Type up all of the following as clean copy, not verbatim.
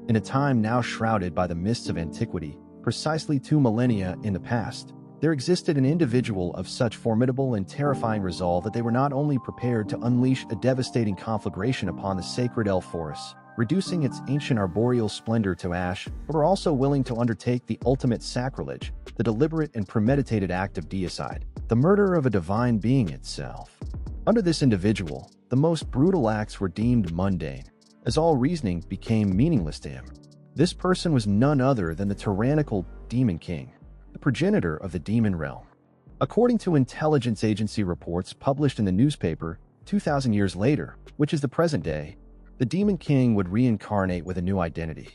In a time now shrouded by the mists of antiquity, precisely 2 millennia in the past, there existed an individual of such formidable and terrifying resolve that they were not only prepared to unleash a devastating conflagration upon the sacred elf forests, reducing its ancient arboreal splendor to ash, but were also willing to undertake the ultimate sacrilege, the deliberate and premeditated act of deicide, the murder of a divine being itself. Under this individual, the most brutal acts were deemed mundane, as all reasoning became meaningless to him. This person was none other than the tyrannical Demon King, the progenitor of the demon realm. According to intelligence agency reports published in the newspaper 2,000 years later, which is the present day, the Demon King would reincarnate with a new identity.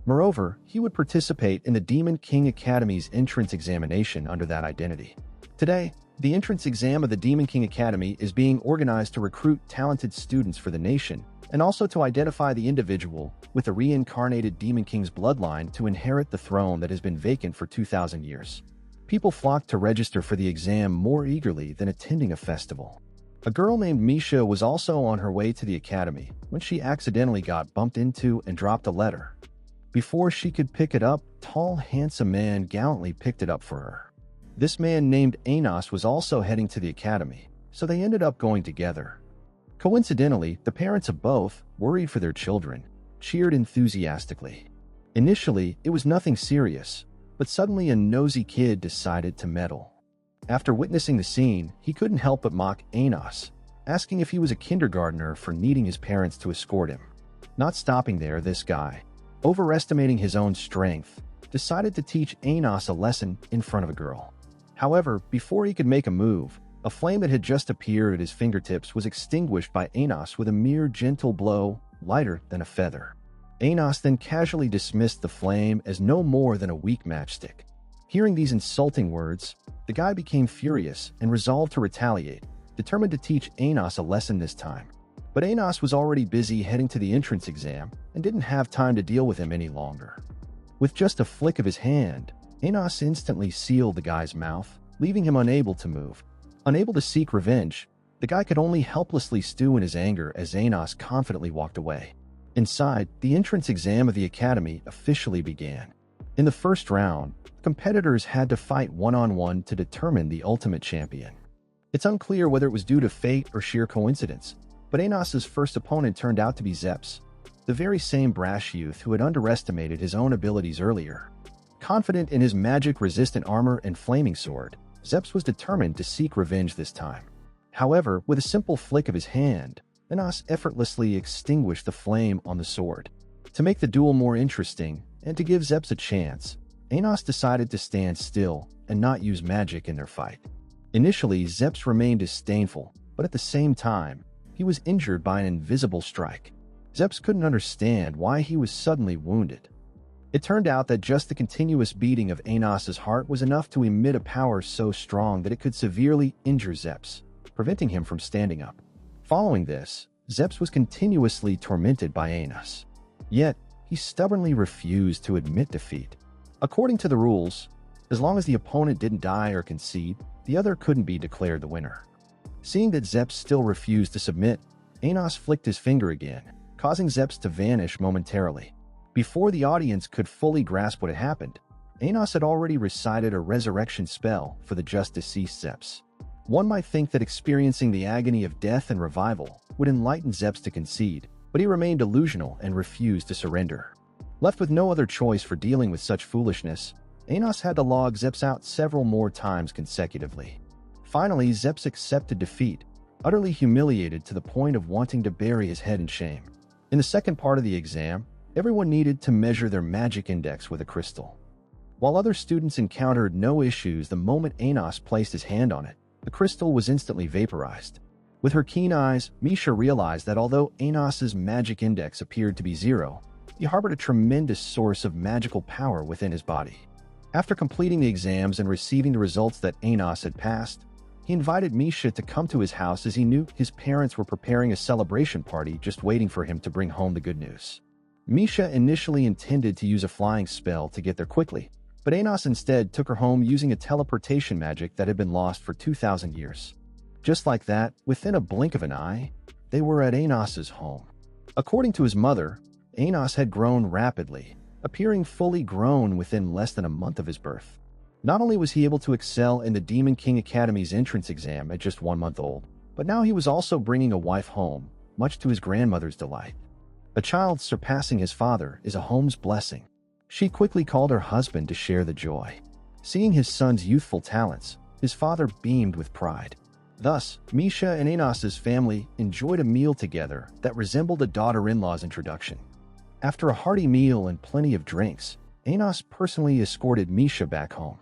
Moreover, he would participate in the Demon King Academy's entrance examination under that identity. Today, the entrance exam of the Demon King Academy is being organized to recruit talented students for the nation, and also to identify the individual with the reincarnated Demon King's bloodline to inherit the throne that has been vacant for 2,000 years. People flocked to register for the exam more eagerly than attending a festival. A girl named Misha was also on her way to the academy when she accidentally got bumped into and dropped a letter. Before she could pick it up, a tall, handsome man gallantly picked it up for her. This man named Anos was also heading to the academy, so they ended up going together. Coincidentally, the parents of both, worried for their children, cheered enthusiastically. Initially, it was nothing serious, but suddenly a nosy kid decided to meddle. After witnessing the scene, he couldn't help but mock Anos, asking if he was a kindergartner for needing his parents to escort him. Not stopping there, this guy, overestimating his own strength, decided to teach Anos a lesson in front of a girl. However, before he could make a move, a flame that had just appeared at his fingertips was extinguished by Anos with a mere gentle blow, lighter than a feather. Anos then casually dismissed the flame as no more than a weak matchstick. Hearing these insulting words, the guy became furious and resolved to retaliate, determined to teach Anos a lesson this time. But Anos was already busy heading to the entrance exam and didn't have time to deal with him any longer. With just a flick of his hand, Anos instantly sealed the guy's mouth, leaving him unable to move. Unable to seek revenge, the guy could only helplessly stew in his anger as Anos confidently walked away. Inside, the entrance exam of the academy officially began. In the first round, competitors had to fight one-on-one to determine the ultimate champion. It's unclear whether it was due to fate or sheer coincidence, but Anos's first opponent turned out to be Zeps, the very same brash youth who had underestimated his own abilities earlier. Confident in his magic-resistant armor and flaming sword, Zeps was determined to seek revenge this time. However, with a simple flick of his hand, Anos effortlessly extinguished the flame on the sword. To make the duel more interesting, and to give Zeps a chance, Anos decided to stand still and not use magic in their fight. Initially, Zeps remained disdainful, but at the same time, he was injured by an invisible strike. Zeps couldn't understand why he was suddenly wounded. It turned out that just the continuous beating of Anos's heart was enough to emit a power so strong that it could severely injure Zeps, preventing him from standing up. Following this, Zeps was continuously tormented by Anos. Yet, he stubbornly refused to admit defeat. According to the rules, as long as the opponent didn't die or concede, the other couldn't be declared the winner. Seeing that Zeps still refused to submit, Anos flicked his finger again, causing Zeps to vanish momentarily. Before the audience could fully grasp what had happened, Anos had already recited a resurrection spell for the just deceased Zeps. One might think that experiencing the agony of death and revival would enlighten Zeps to concede, but he remained delusional and refused to surrender. Left with no other choice for dealing with such foolishness, Anos had to log Zeps out several more times consecutively. Finally, Zeps accepted defeat, utterly humiliated to the point of wanting to bury his head in shame. In the second part of the exam, everyone needed to measure their magic index with a crystal. While other students encountered no issues the moment Anos placed his hand on it, the crystal was instantly vaporized. With her keen eyes, Misha realized that although Anos's magic index appeared to be 0, he harbored a tremendous source of magical power within his body. After completing the exams and receiving the results that Anos had passed, he invited Misha to come to his house as he knew his parents were preparing a celebration party just waiting for him to bring home the good news. Misha initially intended to use a flying spell to get there quickly, but Anos instead took her home using a teleportation magic that had been lost for 2,000 years. Just like that, within a blink of an eye, they were at Anos's home. According to his mother, Anos had grown rapidly, appearing fully grown within less than a month of his birth. Not only was he able to excel in the Demon King Academy's entrance exam at just 1 month old, but now he was also bringing a wife home, much to his grandmother's delight. A child surpassing his father is a home's blessing. She quickly called her husband to share the joy. Seeing his son's youthful talents, his father beamed with pride. Thus, Misha and Anos's family enjoyed a meal together that resembled a daughter-in-law's introduction. After a hearty meal and plenty of drinks, Anos personally escorted Misha back home.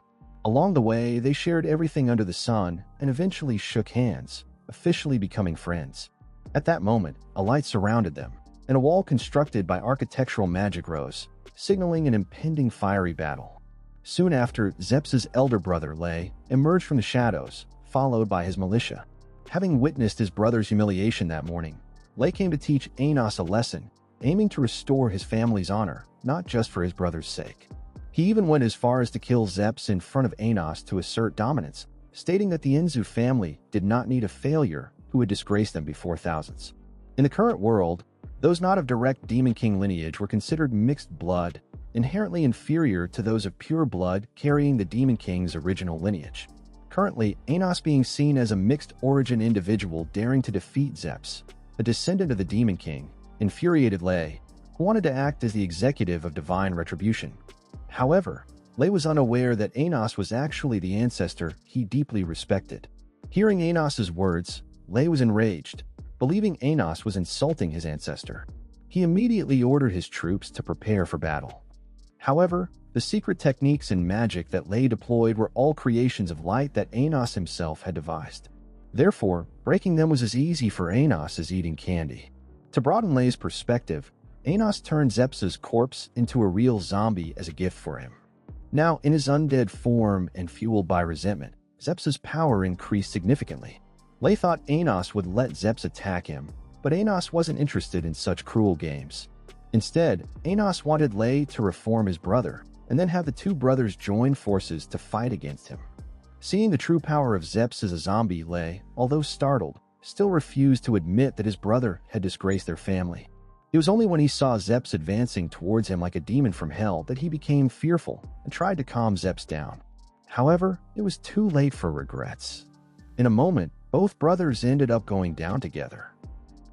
Along the way, they shared everything under the sun and eventually shook hands, officially becoming friends. At that moment, a light surrounded them, and a wall constructed by architectural magic rose, signaling an impending fiery battle. Soon after, Zeps's elder brother, Lei, emerged from the shadows, followed by his militia. Having witnessed his brother's humiliation that morning, Lei came to teach Anos a lesson, aiming to restore his family's honor, not just for his brother's sake. He even went as far as to kill Zeps in front of Anos to assert dominance, stating that the Enzu family did not need a failure who had disgraced them before thousands. In the current world, those not of direct Demon King lineage were considered mixed blood, inherently inferior to those of pure blood carrying the Demon King's original lineage. Currently, Anos being seen as a mixed-origin individual daring to defeat Zeps, a descendant of the Demon King, infuriated Lei, who wanted to act as the executive of divine retribution. However, Lei was unaware that Anos was actually the ancestor he deeply respected. Hearing Anos's words, Lei was enraged, believing Anos was insulting his ancestor. He immediately ordered his troops to prepare for battle. However, the secret techniques and magic that Lei deployed were all creations of light that Anos himself had devised. Therefore, breaking them was as easy for Anos as eating candy. To broaden Lei's perspective, Anos turned Zeps's corpse into a real zombie as a gift for him. Now, in his undead form and fueled by resentment, Zeps's power increased significantly. Lei thought Anos would let Zeps attack him, but Anos wasn't interested in such cruel games. Instead, Anos wanted Lei to reform his brother, and then have the two brothers join forces to fight against him. Seeing the true power of Zeps as a zombie, Lei, although startled, still refused to admit that his brother had disgraced their family. It was only when he saw Zeps advancing towards him like a demon from hell that he became fearful and tried to calm Zeps down. However, it was too late for regrets. In a moment, both brothers ended up going down together.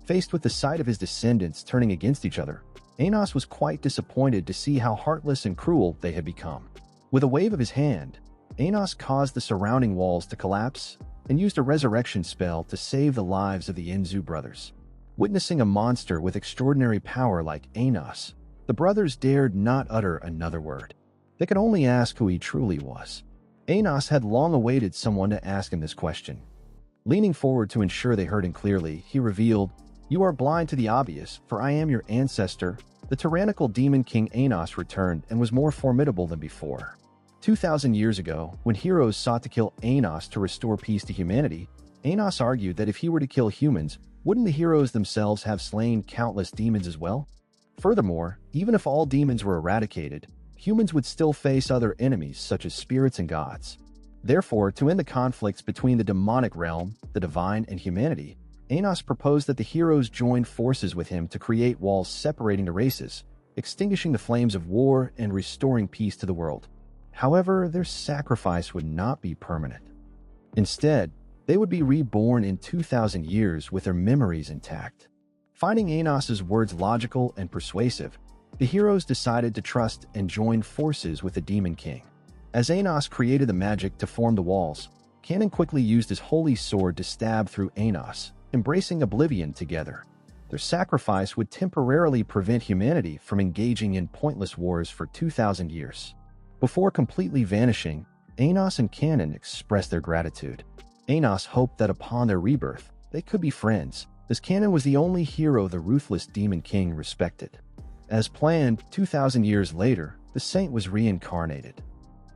Faced with the sight of his descendants turning against each other, Anos was quite disappointed to see how heartless and cruel they had become. With a wave of his hand, Anos caused the surrounding walls to collapse and used a resurrection spell to save the lives of the Enzu brothers. Witnessing a monster with extraordinary power like Anos, the brothers dared not utter another word. They could only ask who he truly was. Anos had long awaited someone to ask him this question. Leaning forward to ensure they heard him clearly, he revealed, "You are blind to the obvious, for I am your ancestor." The tyrannical Demon King Anos returned and was more formidable than before. 2,000 years ago, when heroes sought to kill Anos to restore peace to humanity, Anos argued that if he were to kill humans, wouldn't the heroes themselves have slain countless demons as well? Furthermore, even if all demons were eradicated, humans would still face other enemies such as spirits and gods. Therefore, to end the conflicts between the demonic realm, the divine, and humanity, Anos proposed that the heroes join forces with him to create walls separating the races, extinguishing the flames of war and restoring peace to the world. However, their sacrifice would not be permanent. Instead, they would be reborn in 2,000 years with their memories intact. Finding Anos's words logical and persuasive, the heroes decided to trust and join forces with the Demon King. As Anos created the magic to form the walls, Canon quickly used his holy sword to stab through Anos, embracing oblivion together. Their sacrifice would temporarily prevent humanity from engaging in pointless wars for 2,000 years. Before completely vanishing, Anos and Canon expressed their gratitude. Anos hoped that upon their rebirth, they could be friends, as Canon was the only hero the ruthless Demon King respected. As planned, 2,000 years later, the saint was reincarnated.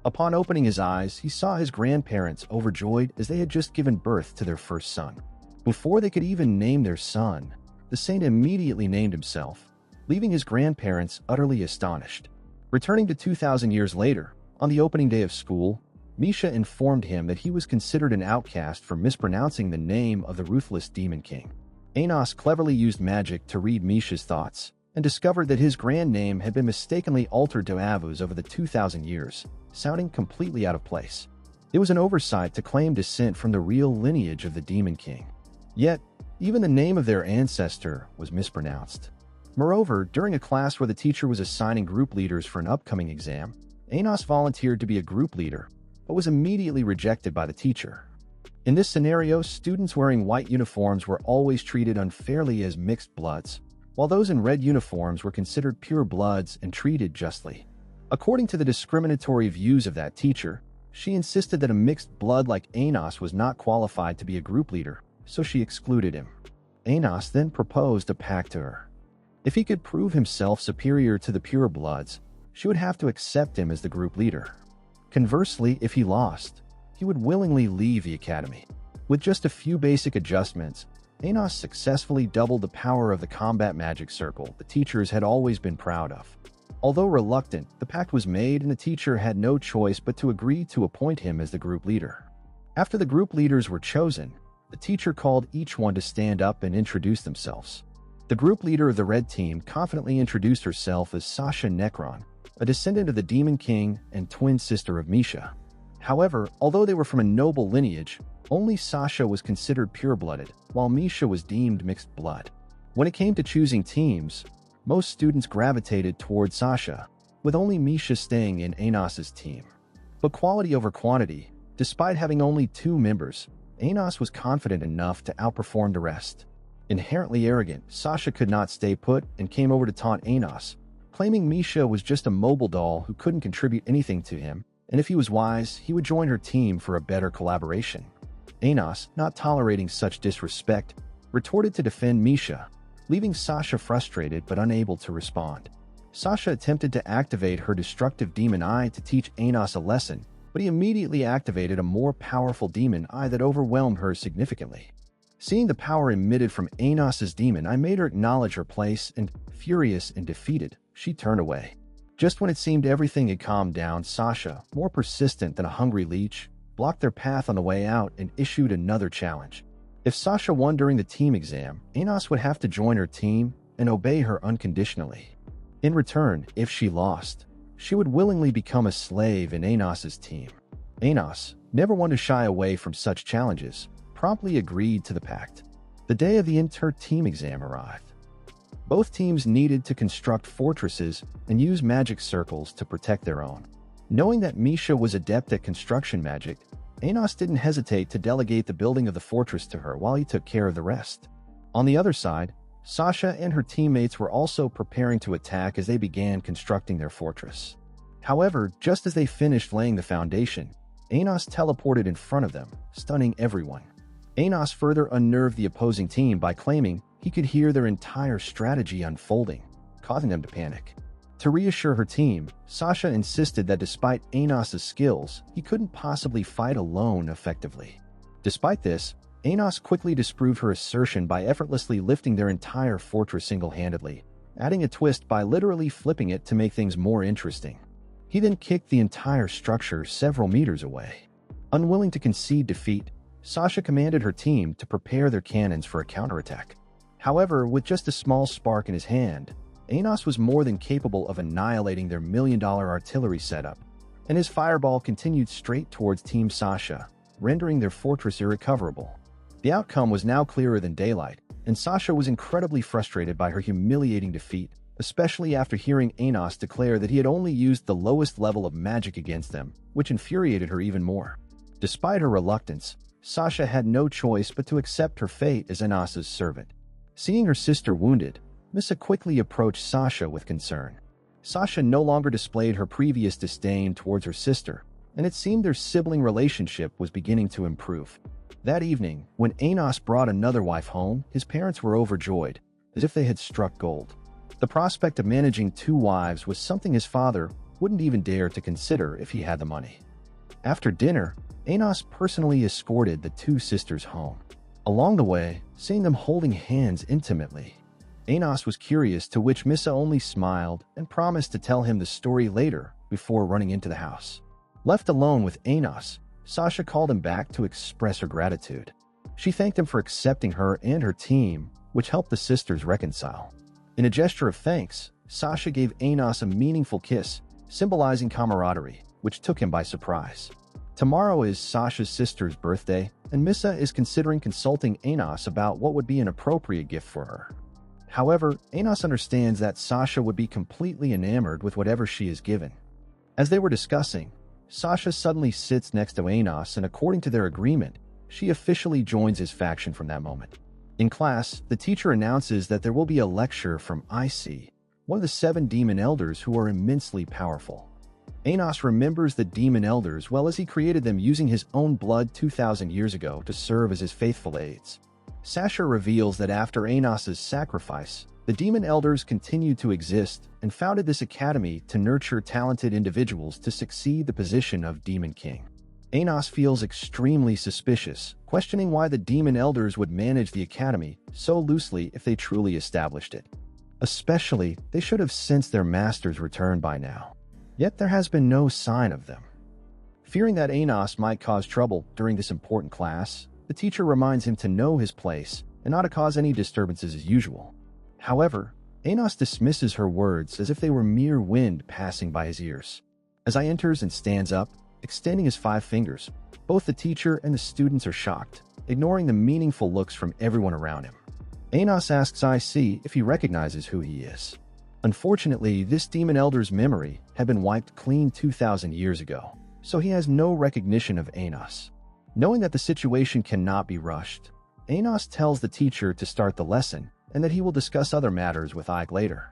Upon opening his eyes, he saw his grandparents overjoyed as they had just given birth to their first son. Before they could even name their son, the saint immediately named himself, leaving his grandparents utterly astonished. Returning to 2,000 years later, on the opening day of school, Misha informed him that he was considered an outcast for mispronouncing the name of the ruthless Demon King. Anos cleverly used magic to read Misha's thoughts, and discovered that his grand name had been mistakenly altered to Avus over the 2,000 years, sounding completely out of place. It was an oversight to claim descent from the real lineage of the Demon King. Yet, even the name of their ancestor was mispronounced. Moreover, during a class where the teacher was assigning group leaders for an upcoming exam, Anos volunteered to be a group leader, but was immediately rejected by the teacher. In this scenario, students wearing white uniforms were always treated unfairly as mixed bloods, while those in red uniforms were considered pure bloods and treated justly. According to the discriminatory views of that teacher, she insisted that a mixed blood like Anos was not qualified to be a group leader, so she excluded him. Anos then proposed a pact to her. If he could prove himself superior to the pure bloods, she would have to accept him as the group leader. Conversely, if he lost, he would willingly leave the academy. With just a few basic adjustments, Anos successfully doubled the power of the combat magic circle the teachers had always been proud of. Although reluctant, the pact was made and the teacher had no choice but to agree to appoint him as the group leader. After the group leaders were chosen, the teacher called each one to stand up and introduce themselves. The group leader of the red team confidently introduced herself as Sasha Necron, a descendant of the Demon King and twin sister of Misha. However, although they were from a noble lineage, only Sasha was considered pure-blooded, while Misha was deemed mixed blood. When it came to choosing teams, most students gravitated toward Sasha, with only Misha staying in Anos's team. But quality over quantity, despite having only 2 members, Anos was confident enough to outperform the rest. Inherently arrogant, Sasha could not stay put and came over to taunt Anos, claiming Misha was just a mobile doll who couldn't contribute anything to him, and if he was wise, he would join her team for a better collaboration. Anos, not tolerating such disrespect, retorted to defend Misha, leaving Sasha frustrated but unable to respond. Sasha attempted to activate her destructive demon eye to teach Anos a lesson, but he immediately activated a more powerful demon eye that overwhelmed her significantly. Seeing the power emitted from Anos's demon eye made her acknowledge her place, and, furious and defeated, she turned away. Just when it seemed everything had calmed down, Sasha, more persistent than a hungry leech, blocked their path on the way out and issued another challenge. If Sasha won during the team exam, Anos would have to join her team and obey her unconditionally. In return, if she lost, she would willingly become a slave in Anos's team. Anos, never one to shy away from such challenges, promptly agreed to the pact. The day of the inter-team exam arrived. Both teams needed to construct fortresses and use magic circles to protect their own. Knowing that Misha was adept at construction magic, Anos didn't hesitate to delegate the building of the fortress to her while he took care of the rest. On the other side, Sasha and her teammates were also preparing to attack as they began constructing their fortress. However, just as they finished laying the foundation, Anos teleported in front of them, stunning everyone. Anos further unnerved the opposing team by claiming he could hear their entire strategy unfolding, causing them to panic. To reassure her team, Sasha insisted that despite Anos's skills, he couldn't possibly fight alone effectively. Despite this, Anos quickly disproved her assertion by effortlessly lifting their entire fortress single-handedly, adding a twist by literally flipping it to make things more interesting. He then kicked the entire structure several meters away. Unwilling to concede defeat, Sasha commanded her team to prepare their cannons for a counterattack. However, with just a small spark in his hand, Anos was more than capable of annihilating their million-dollar artillery setup, and his fireball continued straight towards Team Sasha, rendering their fortress irrecoverable. The outcome was now clearer than daylight, and Sasha was incredibly frustrated by her humiliating defeat, especially after hearing Anos declare that he had only used the lowest level of magic against them, which infuriated her even more. Despite her reluctance, Sasha had no choice but to accept her fate as Anos's servant. Seeing her sister wounded, Misa quickly approached Sasha with concern. Sasha no longer displayed her previous disdain towards her sister, and it seemed their sibling relationship was beginning to improve. That evening, when Anos brought another wife home, his parents were overjoyed, as if they had struck gold. The prospect of managing 2 wives was something his father wouldn't even dare to consider if he had the money. After dinner, Anos personally escorted the 2 sisters home. Along the way, seeing them holding hands intimately, Anos was curious, to which Misa only smiled and promised to tell him the story later before running into the house. Left alone with Anos, Sasha called him back to express her gratitude. She thanked him for accepting her and her team, which helped the sisters reconcile. In a gesture of thanks, Sasha gave Anos a meaningful kiss, symbolizing camaraderie, which took him by surprise. Tomorrow is Sasha's sister's birthday, and Misa is considering consulting Anos about what would be an appropriate gift for her. However, Anos understands that Sasha would be completely enamored with whatever she is given. As they were discussing, Sasha suddenly sits next to Anos, and according to their agreement, she officially joins his faction from that moment. In class, the teacher announces that there will be a lecture from IC, one of the 7 demon elders who are immensely powerful. Anos remembers the demon elders well, as he created them using his own blood 2,000 years ago to serve as his faithful aides. Sasha reveals that after Anos's sacrifice, the demon elders continued to exist and founded this academy to nurture talented individuals to succeed the position of Demon King. Anos feels extremely suspicious, questioning why the demon elders would manage the academy so loosely if they truly established it. Especially, they should have sensed their master's return by now. Yet there has been no sign of them. Fearing that Anos might cause trouble during this important class, the teacher reminds him to know his place and not to cause any disturbances as usual. However, Anos dismisses her words as if they were mere wind passing by his ears. As I enters and stands up, extending his 5 fingers, both the teacher and the students are shocked, ignoring the meaningful looks from everyone around him. Anos asks IC if he recognizes who he is. Unfortunately, this demon elder's memory had been wiped clean 2,000 years ago, so he has no recognition of Anos. Knowing that the situation cannot be rushed, Anos tells the teacher to start the lesson and that he will discuss other matters with Ike later.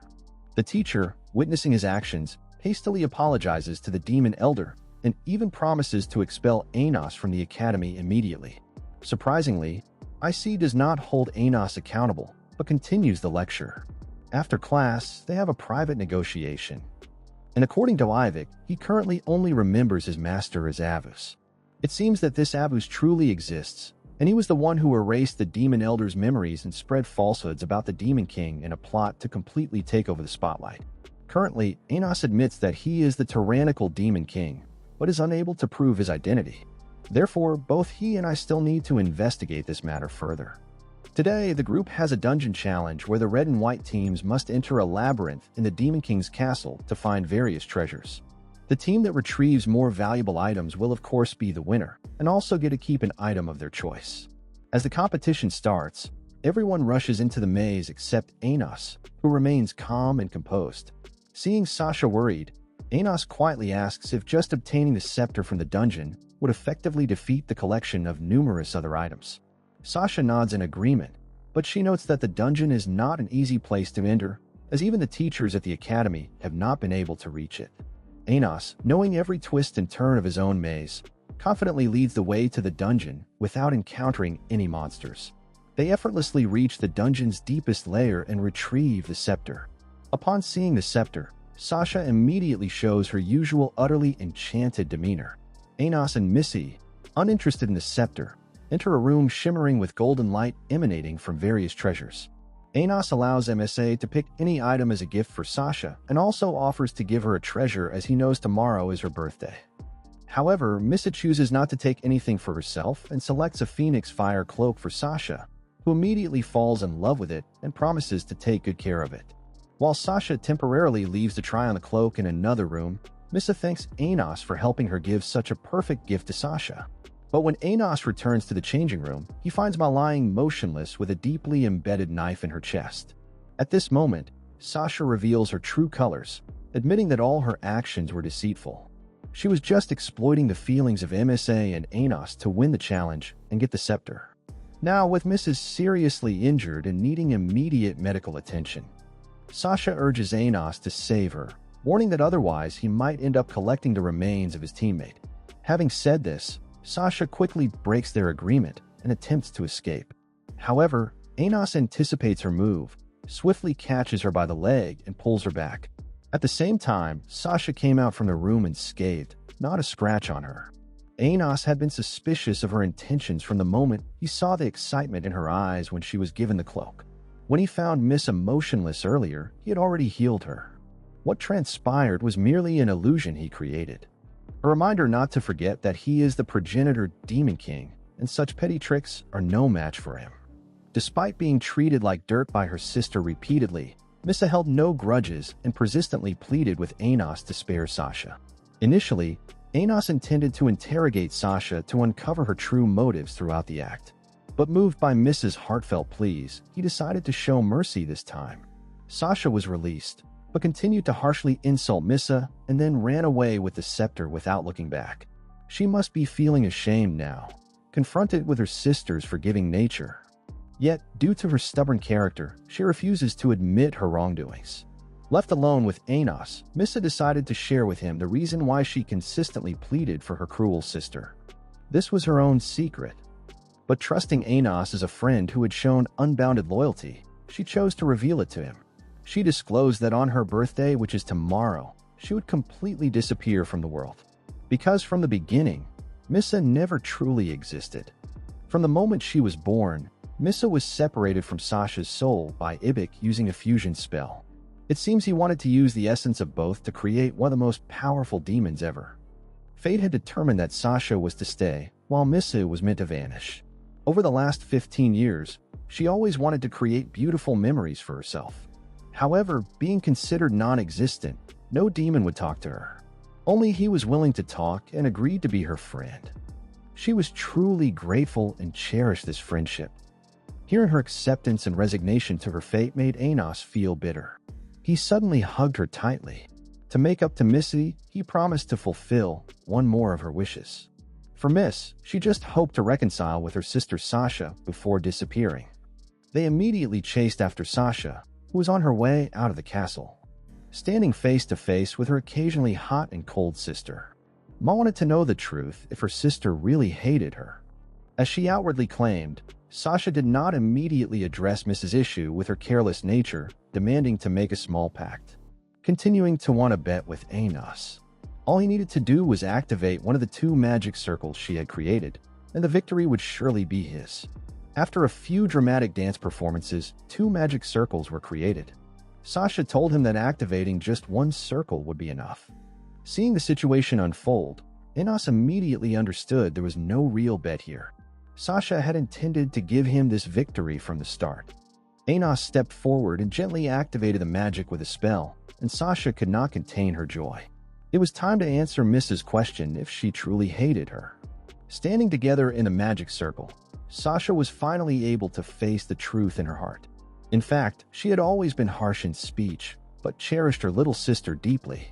The teacher, witnessing his actions, hastily apologizes to the demon elder and even promises to expel Anos from the academy immediately. Surprisingly, IC does not hold Anos accountable, but continues the lecture. After class, they have a private negotiation. And according to Ivik, he currently only remembers his master as Avus. It seems that this Avus truly exists, and he was the one who erased the Demon Elder's memories and spread falsehoods about the Demon King in a plot to completely take over the spotlight. Currently, Anos admits that he is the tyrannical Demon King, but is unable to prove his identity. Therefore, both he and I still need to investigate this matter further. Today, the group has a dungeon challenge where the red and white teams must enter a labyrinth in the Demon King's castle to find various treasures. The team that retrieves more valuable items will of course be the winner, and also get to keep an item of their choice. As the competition starts, everyone rushes into the maze except Anos, who remains calm and composed. Seeing Sasha worried, Anos quietly asks if just obtaining the scepter from the dungeon would effectively defeat the collection of numerous other items. Sasha nods in agreement, but she notes that the dungeon is not an easy place to enter, as even the teachers at the academy have not been able to reach it. Anos, knowing every twist and turn of his own maze, confidently leads the way to the dungeon without encountering any monsters. They effortlessly reach the dungeon's deepest layer and retrieve the scepter. Upon seeing the scepter, Sasha immediately shows her usual utterly enchanted demeanor. Anos and Missy, uninterested in the scepter, enter a room shimmering with golden light emanating from various treasures. Anos allows MSA to pick any item as a gift for Sasha and also offers to give her a treasure as he knows tomorrow is her birthday. However, Missa chooses not to take anything for herself and selects a Phoenix Fire cloak for Sasha, who immediately falls in love with it and promises to take good care of it. While Sasha temporarily leaves to try on the cloak in another room, Missa thanks Anos for helping her give such a perfect gift to Sasha. But when Anos returns to the changing room, he finds Ma lying motionless with a deeply embedded knife in her chest. At this moment, Sasha reveals her true colors, admitting that all her actions were deceitful. She was just exploiting the feelings of MSA and Anos to win the challenge and get the scepter. Now, with Mrs. seriously injured and needing immediate medical attention, Sasha urges Anos to save her, warning that otherwise he might end up collecting the remains of his teammate. Having said this, Sasha quickly breaks their agreement and attempts to escape. However, Anos anticipates her move, swiftly catches her by the leg and pulls her back. At the same time, Sasha came out from the room unscathed, not a scratch on her. Anos had been suspicious of her intentions from the moment he saw the excitement in her eyes when she was given the cloak. When he found Missa motionless earlier, he had already healed her. What transpired was merely an illusion he created. A reminder not to forget that he is the progenitor Demon King, and such petty tricks are no match for him. Despite being treated like dirt by her sister repeatedly, Misa held no grudges and persistently pleaded with Anos to spare Sasha. Initially, Anos intended to interrogate Sasha to uncover her true motives throughout the act. But moved by Mrs. heartfelt pleas, he decided to show mercy this time. Sasha was released, but continued to harshly insult Misa and then ran away with the scepter without looking back. She must be feeling ashamed now, confronted with her sister's forgiving nature. Yet, due to her stubborn character, she refuses to admit her wrongdoings. Left alone with Anos, Misa decided to share with him the reason why she consistently pleaded for her cruel sister. This was her own secret. But trusting Anos as a friend who had shown unbounded loyalty, she chose to reveal it to him. She disclosed that on her birthday, which is tomorrow, she would completely disappear from the world. Because from the beginning, Misa never truly existed. From the moment she was born, Misa was separated from Sasha's soul by Ibik using a fusion spell. It seems he wanted to use the essence of both to create one of the most powerful demons ever. Fate had determined that Sasha was to stay, while Misa was meant to vanish. Over the last 15 years, she always wanted to create beautiful memories for herself. However, being considered non-existent, no demon would talk to her. Only he was willing to talk and agreed to be her friend. She was truly grateful and cherished this friendship. Hearing her acceptance and resignation to her fate made Anos feel bitter. He suddenly hugged her tightly. To make up to Missy, he promised to fulfill one more of her wishes. For Miss, she just hoped to reconcile with her sister Sasha before disappearing. They immediately chased after Sasha, who was on her way out of the castle. Standing face to face with her occasionally hot and cold sister, Ma wanted to know the truth if her sister really hated her. As she outwardly claimed, Sasha did not immediately address Mrs. issue with her careless nature, demanding to make a small pact. Continuing to want to bet with Anos. All he needed to do was activate one of the 2 magic circles she had created, and the victory would surely be his. After a few dramatic dance performances, 2 magic circles were created. Sasha told him that activating just 1 circle would be enough. Seeing the situation unfold, Anos immediately understood there was no real bet here. Sasha had intended to give him this victory from the start. Anos stepped forward and gently activated the magic with a spell, and Sasha could not contain her joy. It was time to answer Mrs. question if she truly hated her. Standing together in the magic circle, Sasha was finally able to face the truth in her heart. In fact, she had always been harsh in speech, but cherished her little sister deeply.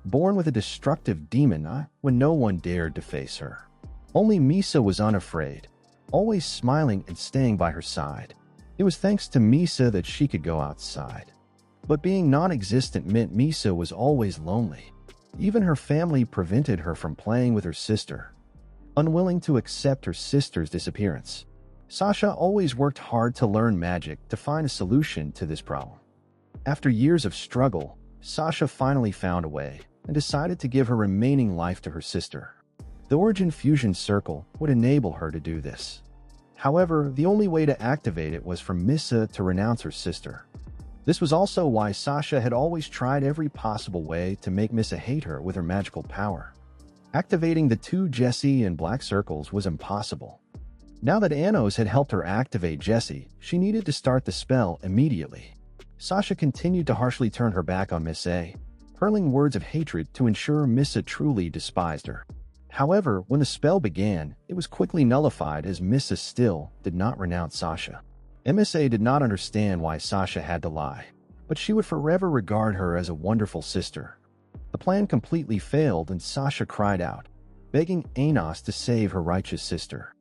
Born with a destructive demon eye when no one dared to face her. Only Misa was unafraid, always smiling and staying by her side. It was thanks to Misa that she could go outside. But being non-existent meant Misa was always lonely. Even her family prevented her from playing with her sister. Unwilling to accept her sister's disappearance, Sasha always worked hard to learn magic to find a solution to this problem. After years of struggle, Sasha finally found a way and decided to give her remaining life to her sister. The Origin Fusion Circle would enable her to do this. However, the only way to activate it was for Misa to renounce her sister. This was also why Sasha had always tried every possible way to make Misa hate her with her magical power. Activating the 2 Jessie and Black circles was impossible. Now that Anos had helped her activate Jessie, she needed to start the spell immediately. Sasha continued to harshly turn her back on Misa, hurling words of hatred to ensure Misa truly despised her. However, when the spell began, it was quickly nullified as Misa still did not renounce Sasha. Misa did not understand why Sasha had to lie, but she would forever regard her as a wonderful sister. The plan completely failed and Sasha cried out, begging Anos to save her righteous sister.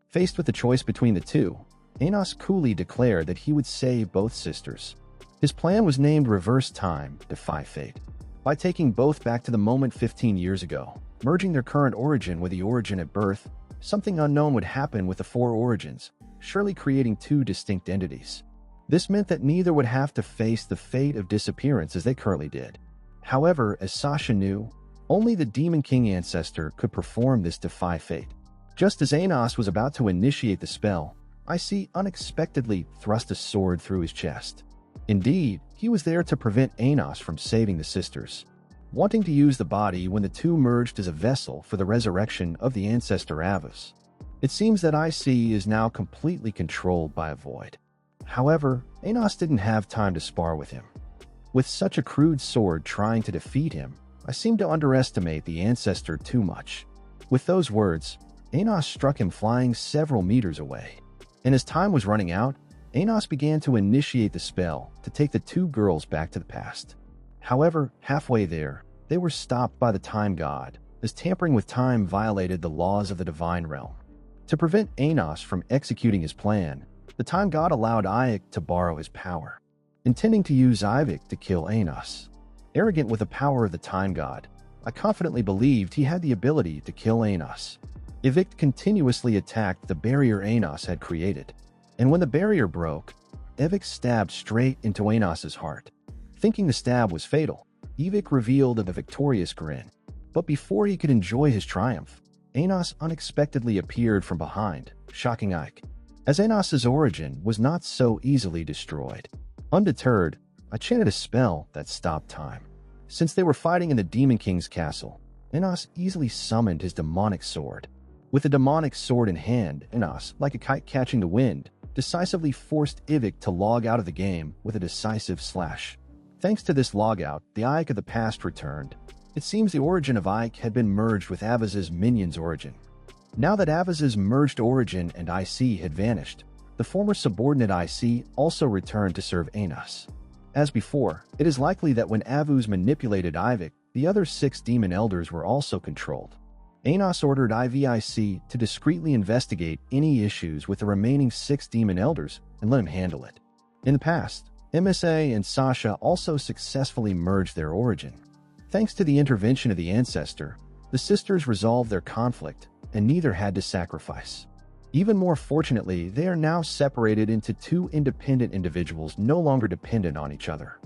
Faced with the choice between the 2, Anos coolly declared that he would save both sisters. His plan was named Reverse Time, Defy Fate. By taking both back to the moment 15 years ago, merging their current origin with the origin at birth, something unknown would happen with the 4 origins, surely creating 2 distinct entities. This meant that neither would have to face the fate of disappearance as they currently did. However, as Sasha knew, only the Demon King ancestor could perform this Defy Fate. Just as Anos was about to initiate the spell, Icy unexpectedly thrust a sword through his chest. Indeed, he was there to prevent Anos from saving the sisters. Wanting to use the body when the 2 merged as a vessel for the resurrection of the ancestor Avos. It seems that IC is now completely controlled by a void. However, Anos didn't have time to spar with him. With such a crude sword trying to defeat him, I seem to underestimate the ancestor too much. With those words, Anos struck him flying several meters away. And as time was running out, Anos began to initiate the spell to take the two girls back to the past. However, halfway there, they were stopped by the Time God, as tampering with time violated the laws of the divine realm. To prevent Anos from executing his plan, the Time God allowed Iyek to borrow his power, intending to use Iyek to kill Anos. Arrogant with the power of the Time God, I confidently believed he had the ability to kill Anos. Iyek continuously attacked the barrier Anos had created, and when the barrier broke, Iyek stabbed straight into Anos's heart. Thinking the stab was fatal, Iyek revealed a victorious grin. But before he could enjoy his triumph, Anos unexpectedly appeared from behind, shocking Iyek. As Anos's origin was not so easily destroyed. Undeterred, I chanted a spell that stopped time. Since they were fighting in the Demon King's castle, Anos easily summoned his demonic sword. With the demonic sword in hand, Anos, like a kite catching the wind, decisively forced Iyek to log out of the game with a decisive slash. Thanks to this logout, the Iyek of the past returned. It seems the origin of Iyek had been merged with Avaz's minion's origin. Now that Avaz's merged origin and IC had vanished, the former subordinate IC also returned to serve Anos. As before, it is likely that when Avuz manipulated Iyek, the other 6 demon elders were also controlled. Anos ordered IVIC to discreetly investigate any issues with the remaining 6 demon elders and let him handle it. In the past, MSA and Sasha also successfully merged their origin. Thanks to the intervention of the ancestor, the sisters resolved their conflict, and neither had to sacrifice. Even more fortunately, they are now separated into 2 independent individuals no longer dependent on each other.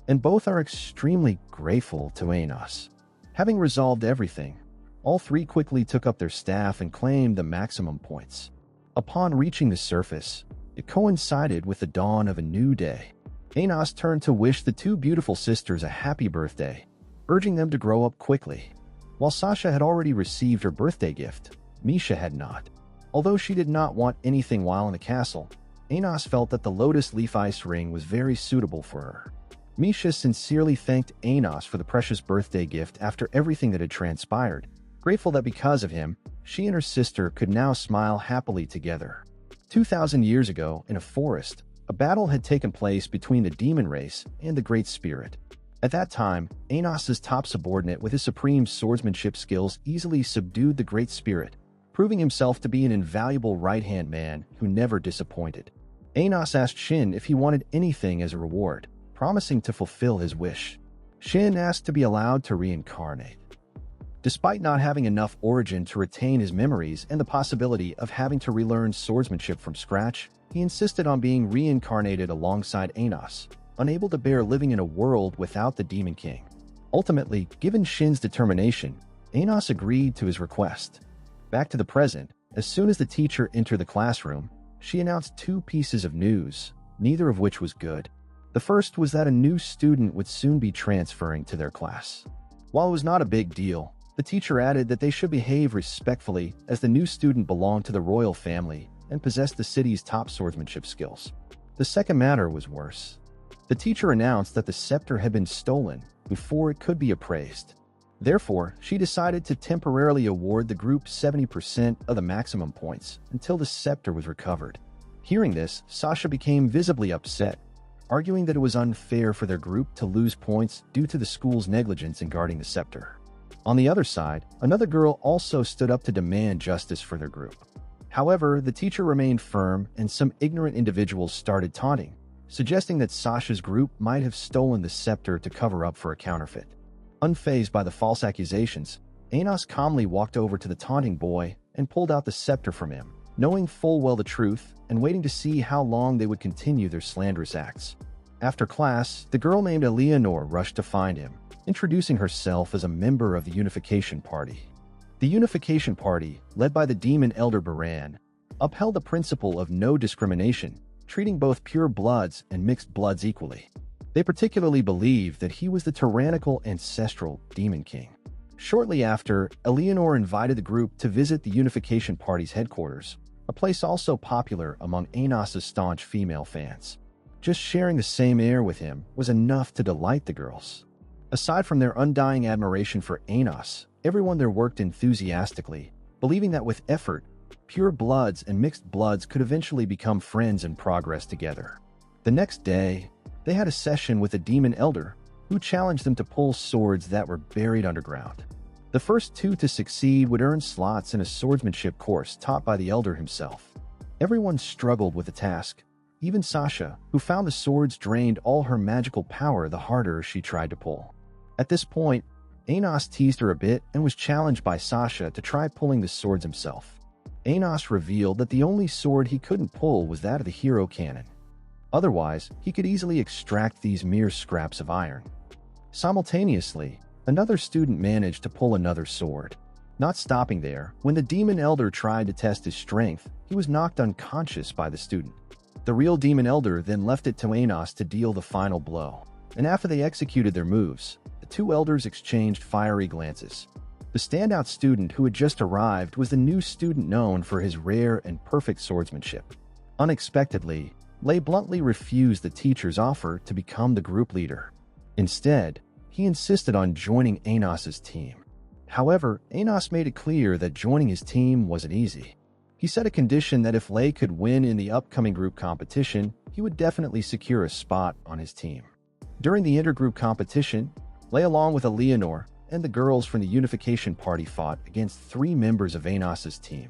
And both are extremely grateful to Anos. Having resolved everything, all 3 quickly took up their staff and claimed the maximum points. Upon reaching the surface, it coincided with the dawn of a new day. Anos turned to wish the 2 beautiful sisters a happy birthday, urging them to grow up quickly. While Sasha had already received her birthday gift, Misha had not. Although she did not want anything while in the castle, Anos felt that the Lotus Leaf Ice Ring was very suitable for her. Misha sincerely thanked Anos for the precious birthday gift after everything that had transpired, grateful that because of him, she and her sister could now smile happily together. 2,000 years ago, in a forest, a battle had taken place between the demon race and the Great Spirit. At that time, Anos's top subordinate with his supreme swordsmanship skills easily subdued the Great Spirit, proving himself to be an invaluable right-hand man who never disappointed. Anos asked Shin if he wanted anything as a reward, promising to fulfill his wish. Shin asked to be allowed to reincarnate. Despite not having enough origin to retain his memories and the possibility of having to relearn swordsmanship from scratch, he insisted on being reincarnated alongside Anos, unable to bear living in a world without the Demon King. Ultimately, given Shin's determination, Anos agreed to his request. Back to the present, as soon as the teacher entered the classroom, she announced 2 pieces of news, neither of which was good. The first was that a new student would soon be transferring to their class. While it was not a big deal, the teacher added that they should behave respectfully as the new student belonged to the royal family and possessed the city's top swordsmanship skills. The second matter was worse. The teacher announced that the scepter had been stolen before it could be appraised. Therefore, she decided to temporarily award the group 70% of the maximum points until the scepter was recovered. Hearing this, Sasha became visibly upset, arguing that it was unfair for their group to lose points due to the school's negligence in guarding the scepter. On the other side, another girl also stood up to demand justice for their group. However, the teacher remained firm and some ignorant individuals started taunting, suggesting that Sasha's group might have stolen the scepter to cover up for a counterfeit. Unfazed by the false accusations, Anos calmly walked over to the taunting boy and pulled out the scepter from him, knowing full well the truth and waiting to see how long they would continue their slanderous acts. After class, the girl named Eleanor rushed to find him, introducing herself as a member of the Unification Party. The Unification Party, led by the demon elder Baran, upheld the principle of no discrimination, treating both pure bloods and mixed bloods equally. They particularly believed that he was the tyrannical ancestral Demon King. Shortly after, Eleanor invited the group to visit the Unification Party's headquarters, a place also popular among Anos' staunch female fans. Just sharing the same air with him was enough to delight the girls. Aside from their undying admiration for Anos, everyone there worked enthusiastically, believing that with effort, pure bloods and mixed bloods could eventually become friends and progress together. The next day, they had a session with a demon elder who challenged them to pull swords that were buried underground. The first two to succeed would earn slots in a swordsmanship course taught by the elder himself. Everyone struggled with the task. Even Sasha, who found the swords drained all her magical power the harder she tried to pull. At this point, Anos teased her a bit and was challenged by Sasha to try pulling the swords himself. Anos revealed that the only sword he couldn't pull was that of the hero cannon. Otherwise, he could easily extract these mere scraps of iron. Simultaneously, another student managed to pull another sword. Not stopping there, when the demon elder tried to test his strength, he was knocked unconscious by the student. The real demon elder then left it to Anos to deal the final blow, and after they executed their moves, the two elders exchanged fiery glances. The standout student who had just arrived was the new student known for his rare and perfect swordsmanship. Unexpectedly, Lei bluntly refused the teacher's offer to become the group leader. Instead, he insisted on joining Anos's team. However, Anos made it clear that joining his team wasn't easy. He set a condition that if Lei could win in the upcoming group competition, he would definitely secure a spot on his team. During the intergroup competition, Lei along with Eleanor and the girls from the Unification Party fought against 3 members of Anos's team.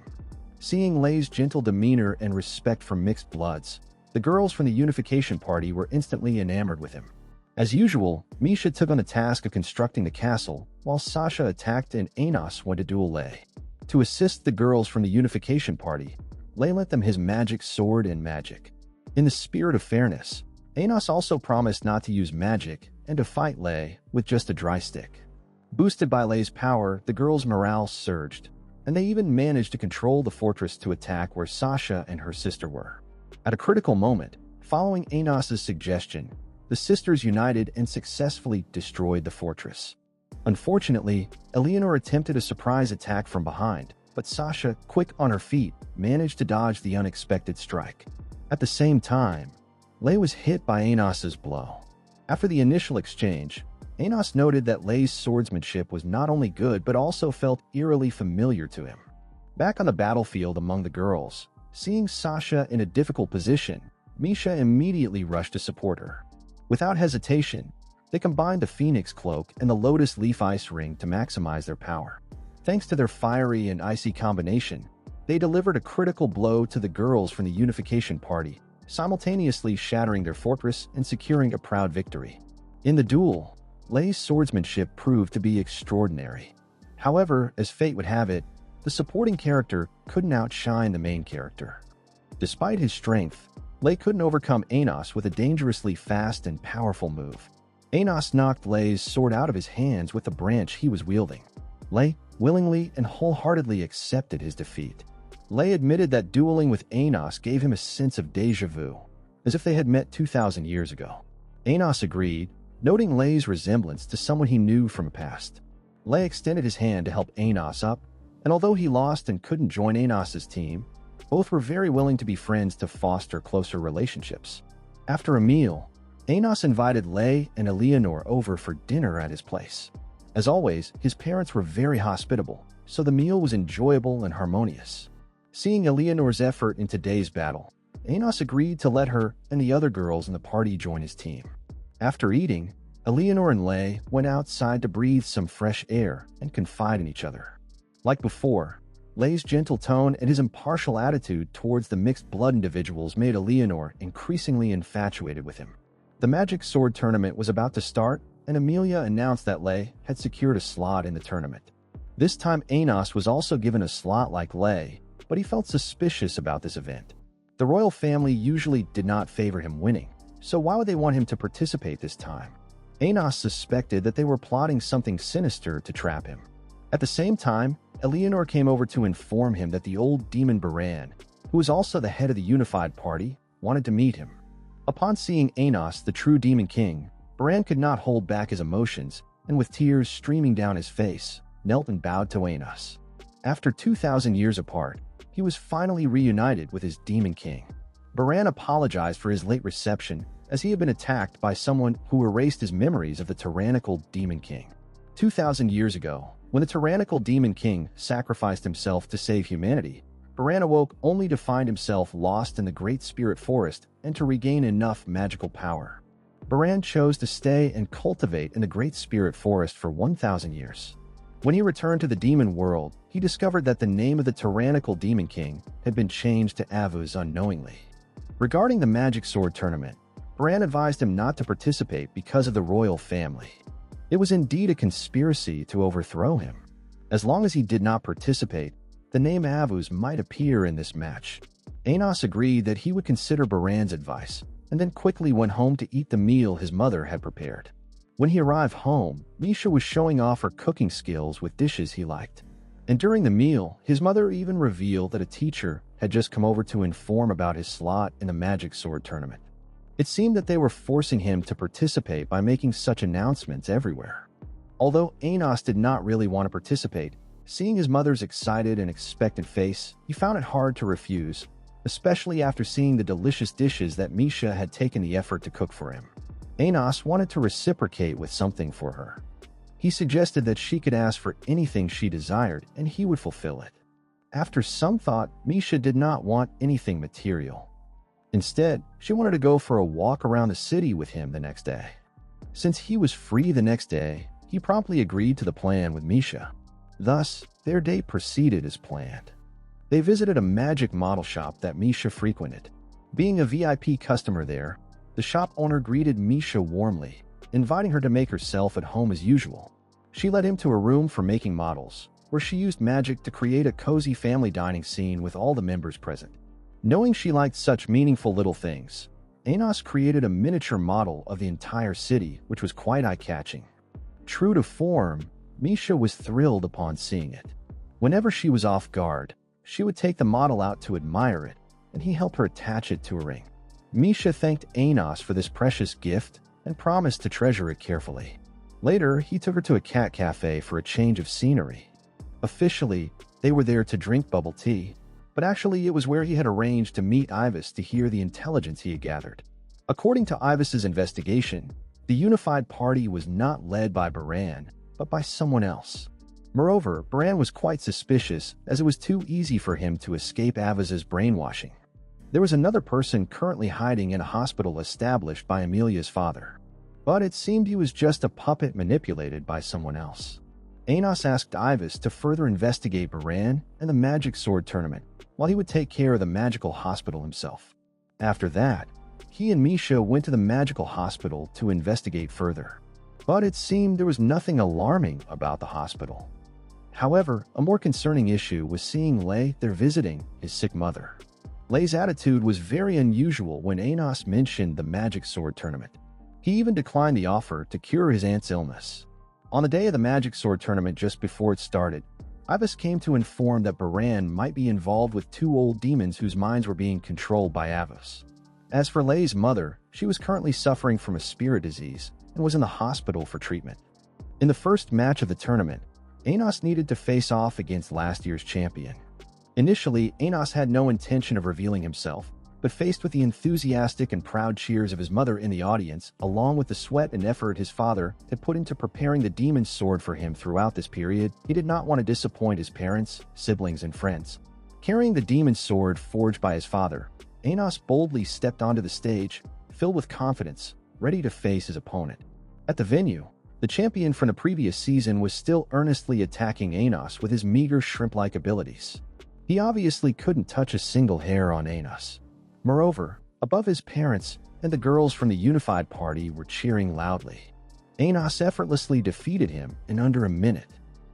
Seeing Lei's gentle demeanor and respect for mixed bloods, the girls from the Unification Party were instantly enamored with him. As usual, Misha took on the task of constructing the castle, while Sasha attacked and Anos went to duel Lei. To assist the girls from the Unification Party, Lei lent them his magic sword and magic. In the spirit of fairness, Anos also promised not to use magic and to fight Lei with just a dry stick. Boosted by Lei's power, the girls' morale surged, and they even managed to control the fortress to attack where Sasha and her sister were. At a critical moment, following Anos's suggestion, the sisters united and successfully destroyed the fortress. Unfortunately, Eleanor attempted a surprise attack from behind, but Sasha, quick on her feet, managed to dodge the unexpected strike. At the same time, Lei was hit by Anos's blow. After the initial exchange, Anos noted that Lei's swordsmanship was not only good but also felt eerily familiar to him. Back on the battlefield among the girls, seeing Sasha in a difficult position, Misha immediately rushed to support her. Without hesitation, they combined the Phoenix Cloak and the Lotus Leaf Ice Ring to maximize their power. Thanks to their fiery and icy combination, they delivered a critical blow to the girls from the Unification Party, simultaneously shattering their fortress and securing a proud victory. In the duel, Lei's swordsmanship proved to be extraordinary. However, as fate would have it, the supporting character couldn't outshine the main character. Despite his strength, Lei couldn't overcome Anos with a dangerously fast and powerful move. Anos knocked Lei's sword out of his hands with the branch he was wielding. Lei willingly and wholeheartedly accepted his defeat. Lei admitted that dueling with Anos gave him a sense of déjà vu, as if they had met 2,000 years ago. Anos agreed, noting Lei's resemblance to someone he knew from the past. Lei extended his hand to help Anos up, and although he lost and couldn't join Anos's team, both were very willing to be friends to foster closer relationships. After a meal, Anos invited Lei and Eleanor over for dinner at his place. As always, his parents were very hospitable, so the meal was enjoyable and harmonious. Seeing Eleanor's effort in today's battle, Anos agreed to let her and the other girls in the party join his team. After eating, Eleanor and Lei went outside to breathe some fresh air and confide in each other. Like before, Lei's gentle tone and his impartial attitude towards the mixed-blood individuals made Eleanor increasingly infatuated with him. The Magic Sword tournament was about to start, and Amelia announced that Lei had secured a slot in the tournament. This time Anos was also given a slot like Lei, but he felt suspicious about this event. The royal family usually did not favor him winning, so why would they want him to participate this time? Anos suspected that they were plotting something sinister to trap him. At the same time, Eleanor came over to inform him that the old demon Baran, who was also the head of the Unified Party, wanted to meet him. Upon seeing Anos, the true Demon King, Baran could not hold back his emotions, and with tears streaming down his face, knelt and bowed to Anos. After 2,000 years apart, he was finally reunited with his Demon King. Baran apologized for his late reception as he had been attacked by someone who erased his memories of the tyrannical Demon King. 2,000 years ago, when the tyrannical Demon King sacrificed himself to save humanity, Baran awoke only to find himself lost in the Great Spirit Forest and to regain enough magical power. Baran chose to stay and cultivate in the Great Spirit Forest for 1,000 years. When he returned to the demon world, he discovered that the name of the tyrannical Demon King had been changed to Avuz unknowingly. Regarding the Magic Sword Tournament, Baran advised him not to participate because of the royal family. It was indeed a conspiracy to overthrow him. As long as he did not participate, the name Avuz might appear in this match. Anos agreed that he would consider Baran's advice, and then quickly went home to eat the meal his mother had prepared. When he arrived home, Misha was showing off her cooking skills with dishes he liked. And during the meal, his mother even revealed that a teacher had just come over to inform about his slot in the Magic Sword Tournament. It seemed that they were forcing him to participate by making such announcements everywhere. Although Anos did not really want to participate, seeing his mother's excited and expectant face, he found it hard to refuse, especially after seeing the delicious dishes that Misha had taken the effort to cook for him. Anos wanted to reciprocate with something for her. He suggested that she could ask for anything she desired and he would fulfill it. After some thought, Misha did not want anything material. Instead, she wanted to go for a walk around the city with him the next day. Since he was free the next day, he promptly agreed to the plan with Misha. Thus, their date proceeded as planned. They visited a magic model shop that Misha frequented. Being a VIP customer there, the shop owner greeted Misha warmly, inviting her to make herself at home as usual. She led him to a room for making models, where she used magic to create a cozy family dining scene with all the members present. Knowing she liked such meaningful little things, Anos created a miniature model of the entire city, which was quite eye-catching. True to form, Misha was thrilled upon seeing it. Whenever she was off guard, she would take the model out to admire it, and he helped her attach it to a ring. Misha thanked Anos for this precious gift and promised to treasure it carefully. Later, he took her to a cat cafe for a change of scenery. Officially, they were there to drink bubble tea, but actually it was where he had arranged to meet Ivis to hear the intelligence he had gathered. According to Ivis's investigation, the unified party was not led by Baran, but by someone else. Moreover, Baran was quite suspicious, as it was too easy for him to escape Aviz's brainwashing. There was another person currently hiding in a hospital established by Amelia's father, but it seemed he was just a puppet manipulated by someone else. Anos asked Ivis to further investigate Baran and the Magic Sword Tournament, while he would take care of the magical hospital himself. After that, he and Misha went to the magical hospital to investigate further. But it seemed there was nothing alarming about the hospital. However, a more concerning issue was seeing Lei there visiting his sick mother. Lei's attitude was very unusual when Anos mentioned the Magic Sword Tournament. He even declined the offer to cure his aunt's illness. On the day of the Magic Sword Tournament, just before it started, Ivis came to inform that Baran might be involved with two old demons whose minds were being controlled by Avos. As for Lei's mother, she was currently suffering from a spirit disease and was in the hospital for treatment. In the first match of the tournament, Anos needed to face off against last year's champion. Initially, Anos had no intention of revealing himself, but faced with the enthusiastic and proud cheers of his mother in the audience, along with the sweat and effort his father had put into preparing the demon's sword for him throughout this period, he did not want to disappoint his parents, siblings, and friends. Carrying the demon's sword forged by his father, Anos boldly stepped onto the stage, filled with confidence, ready to face his opponent. At the venue, the champion from the previous season was still earnestly attacking Anos with his meager shrimp-like abilities. He obviously couldn't touch a single hair on Anos. Moreover, above his parents and the girls from the unified party were cheering loudly. Anos effortlessly defeated him in under a minute.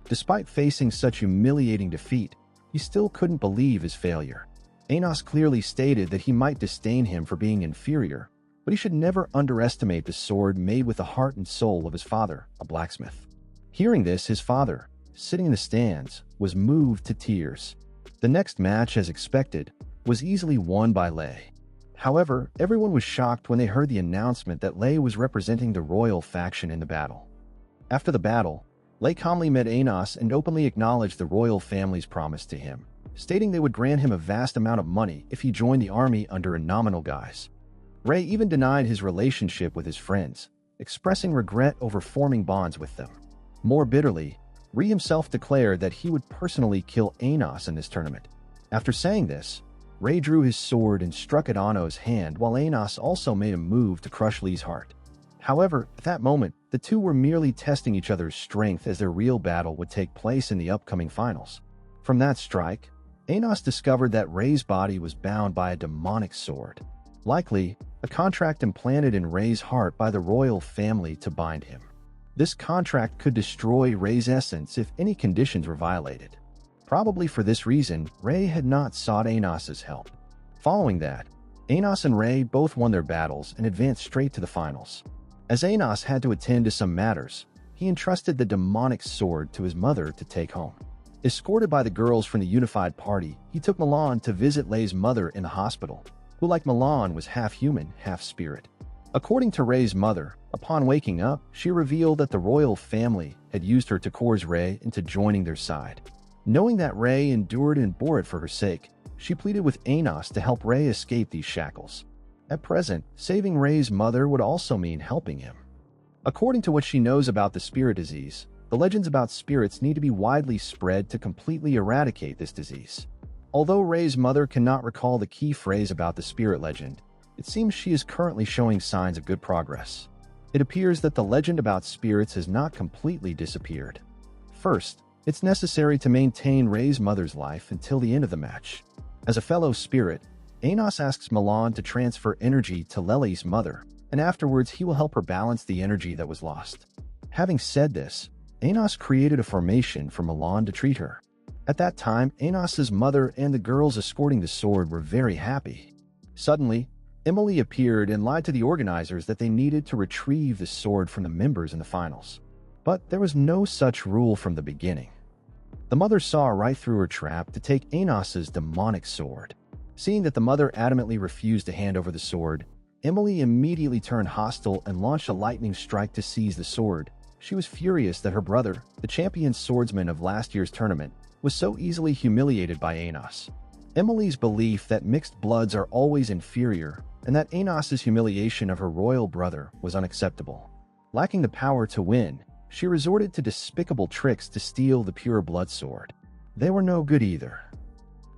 Despite facing such humiliating defeat, he still couldn't believe his failure. Anos clearly stated that he might disdain him for being inferior, but he should never underestimate the sword made with the heart and soul of his father, a blacksmith. Hearing this, his father, sitting in the stands, was moved to tears. The next match, as expected, was easily won by Lei. However, everyone was shocked when they heard the announcement that Lei was representing the royal faction in the battle. After the battle, Lei calmly met Anos and openly acknowledged the royal family's promise to him, stating they would grant him a vast amount of money if he joined the army under a nominal guise. Ray even denied his relationship with his friends, expressing regret over forming bonds with them. More bitterly, Ray himself declared that he would personally kill Anos in this tournament. After saying this, Ray drew his sword and struck at Ano's hand while Anos also made a move to crush Lee's heart. However, at that moment, the two were merely testing each other's strength as their real battle would take place in the upcoming finals. From that strike, Anos discovered that Ray's body was bound by a demonic sword, likely a contract implanted in Ray's heart by the royal family to bind him. This contract could destroy Ray's essence if any conditions were violated. Probably for this reason, Ray had not sought Anos's help. Following that, Anos and Ray both won their battles and advanced straight to the finals. As Anos had to attend to some matters, he entrusted the demonic sword to his mother to take home. Escorted by the girls from the unified party, he took Milan to visit Ray's mother in the hospital, who like Milan was half human, half spirit. According to Ray's mother, upon waking up, she revealed that the royal family had used her to coerce Ray into joining their side. Knowing that Ray endured and bore it for her sake, she pleaded with Anos to help Ray escape these shackles. At present, saving Ray's mother would also mean helping him. According to what she knows about the spirit disease, the legends about spirits need to be widely spread to completely eradicate this disease. Although Ray's mother cannot recall the key phrase about the spirit legend, it seems she is currently showing signs of good progress. It appears that the legend about spirits has not completely disappeared. First, it's necessary to maintain Ray's mother's life until the end of the match. As a fellow spirit, Anos asks Milan to transfer energy to Lely's mother, and afterwards he will help her balance the energy that was lost. Having said this, Anos created a formation for Milan to treat her. At that time, Anos's mother and the girls escorting the sword were very happy. Suddenly, Emily appeared and lied to the organizers that they needed to retrieve the sword from the members in the finals. But there was no such rule from the beginning. The mother saw right through her trap to take Anos's demonic sword. Seeing that the mother adamantly refused to hand over the sword, Emily immediately turned hostile and launched a lightning strike to seize the sword. She was furious that her brother, the champion swordsman of last year's tournament, was so easily humiliated by Anos. Emily's belief that mixed bloods are always inferior and that Anos's humiliation of her royal brother was unacceptable. Lacking the power to win, she resorted to despicable tricks to steal the pure blood sword. They were no good either.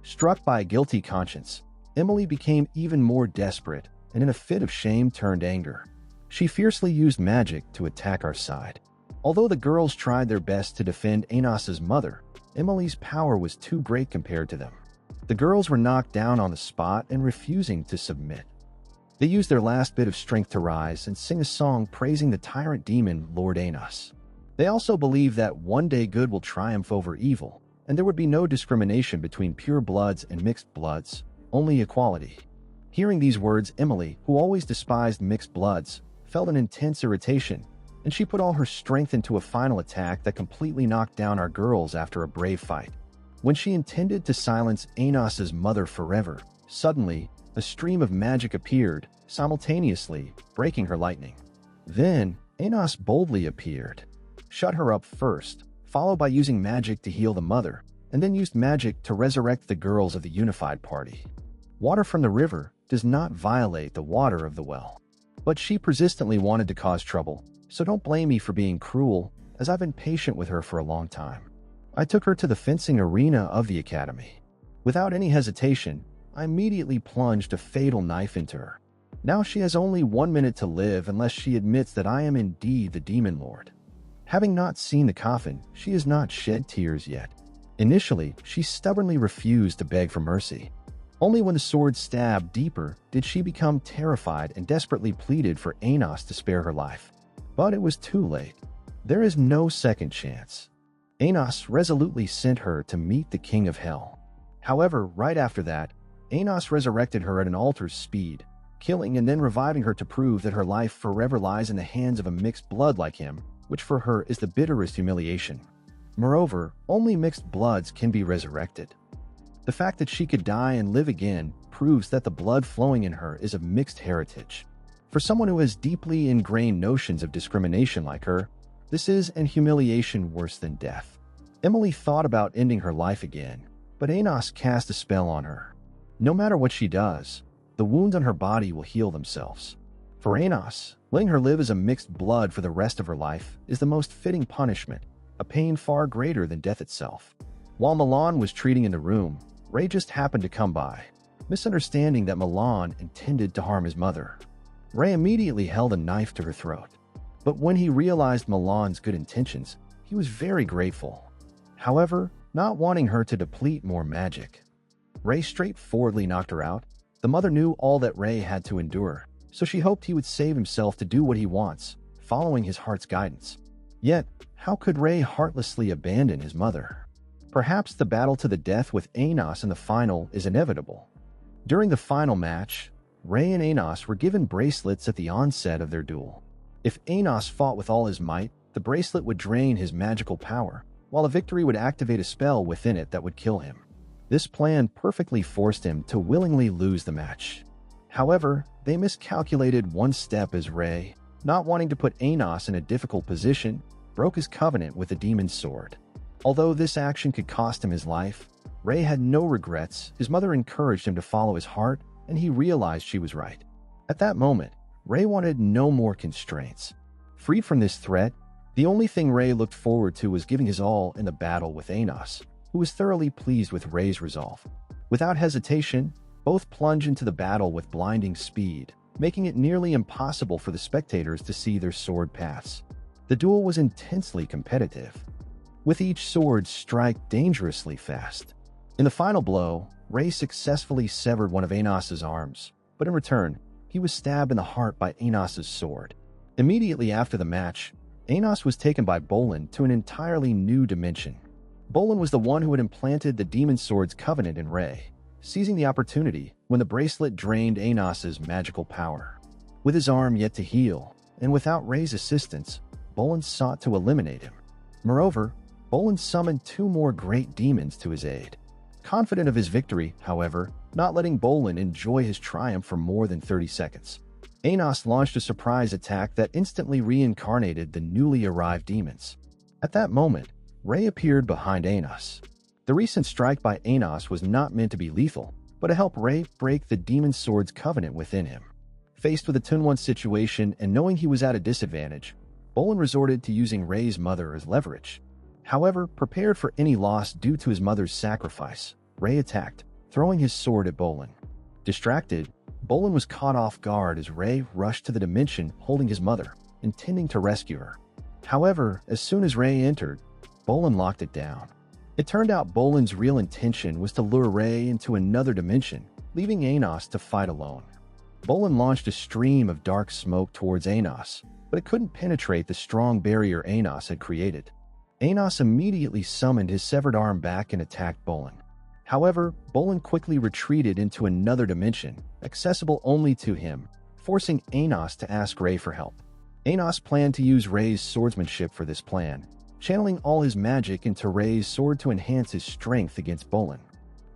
Struck by a guilty conscience, Emily became even more desperate and in a fit of shame turned anger. She fiercely used magic to attack our side. Although the girls tried their best to defend Anos's mother, Emily's power was too great compared to them. The girls were knocked down on the spot and refusing to submit. They used their last bit of strength to rise and sing a song praising the tyrant demon Lord Anos. They also believe that one day good will triumph over evil, and there would be no discrimination between pure bloods and mixed bloods, only equality. Hearing these words, Emily, who always despised mixed bloods, felt an intense irritation, and she put all her strength into a final attack that completely knocked down our girls after a brave fight. When she intended to silence Anos's mother forever, suddenly, a stream of magic appeared, simultaneously breaking her lightning. Then, Anos boldly appeared, shut her up first, followed by using magic to heal the mother, and then used magic to resurrect the girls of the unified party. Water from the river does not violate the water of the well. But she persistently wanted to cause trouble, so don't blame me for being cruel, as I've been patient with her for a long time. I took her to the fencing arena of the academy. Without any hesitation, I immediately plunged a fatal knife into her. Now she has only 1 minute to live unless she admits that I am indeed the Demon Lord. Having not seen the coffin, she has not shed tears yet. Initially, she stubbornly refused to beg for mercy. Only when the sword stabbed deeper did she become terrified and desperately pleaded for Anos to spare her life. But it was too late. There is no second chance. Anos resolutely sent her to meet the King of Hell. However, right after that, Anos resurrected her at an alter's speed, killing and then reviving her to prove that her life forever lies in the hands of a mixed blood like him, which for her is the bitterest humiliation. Moreover, only mixed bloods can be resurrected. The fact that she could die and live again proves that the blood flowing in her is of mixed heritage. For someone who has deeply ingrained notions of discrimination like her, this is an humiliation worse than death. Emily thought about ending her life again, but Anos cast a spell on her. No matter what she does, The wounds on her body will heal themselves. For Anos, letting her live as a mixed blood for the rest of her life is the most fitting punishment, a pain far greater than death itself. While Milan was treating in the room, Ray just happened to come by, misunderstanding that Milan intended to harm his mother. Ray immediately held a knife to her throat. But when he realized Milan's good intentions, he was very grateful. However, not wanting her to deplete more magic, Ray straightforwardly knocked her out. The mother knew all that Ray had to endure, so she hoped he would save himself to do what he wants, following his heart's guidance. Yet, how could Ray heartlessly abandon his mother? Perhaps the battle to the death with Anos in the final is inevitable. During the final match, Ray and Anos were given bracelets at the onset of their duel. If Anos fought with all his might, the bracelet would drain his magical power, while a victory would activate a spell within it that would kill him. This plan perfectly forced him to willingly lose the match. However, they miscalculated one step as Ray, not wanting to put Anos in a difficult position, broke his covenant with the demon's sword. Although this action could cost him his life, Ray had no regrets. His mother encouraged him to follow his heart, and he realized she was right. At that moment, Ray wanted no more constraints. Freed from this threat, the only thing Ray looked forward to was giving his all in the battle with Anos, who was thoroughly pleased with Ray's resolve. Without hesitation, both plunged into the battle with blinding speed, making it nearly impossible for the spectators to see their sword paths. The duel was intensely competitive, with each sword strike dangerously fast. In the final blow, Ray successfully severed one of Anos's arms, but in return, he was stabbed in the heart by Anos's sword. Immediately after the match, Anos was taken by Bolin to an entirely new dimension. Bolin was the one who had implanted the demon sword's covenant in Ray, seizing the opportunity when the bracelet drained Anos's magical power. With his arm yet to heal, and without Ray's assistance, Bolin sought to eliminate him. Moreover, Bolin summoned two more great demons to his aid. Confident of his victory, however, not letting Bolin enjoy his triumph for more than 30 seconds, Anos launched a surprise attack that instantly reincarnated the newly arrived demons. At that moment, Ray appeared behind Anos. The recent strike by Anos was not meant to be lethal, but to help Ray break the demon sword's covenant within him. Faced with a 2-1 situation and knowing he was at a disadvantage, Bolin resorted to using Ray's mother as leverage. However, prepared for any loss due to his mother's sacrifice, Ray attacked, throwing his sword at Bolin. Distracted, Bolin was caught off guard as Ray rushed to the dimension holding his mother, intending to rescue her. However, as soon as Ray entered, Bolin locked it down. It turned out Bolin's real intention was to lure Ray into another dimension, leaving Anos to fight alone. Bolin launched a stream of dark smoke towards Anos, but it couldn't penetrate the strong barrier Anos had created. Anos immediately summoned his severed arm back and attacked Bolin. However, Bolin quickly retreated into another dimension, accessible only to him, forcing Anos to ask Ray for help. Anos planned to use Ray's swordsmanship for this plan, channeling all his magic into Ray's sword to enhance his strength against Bolin.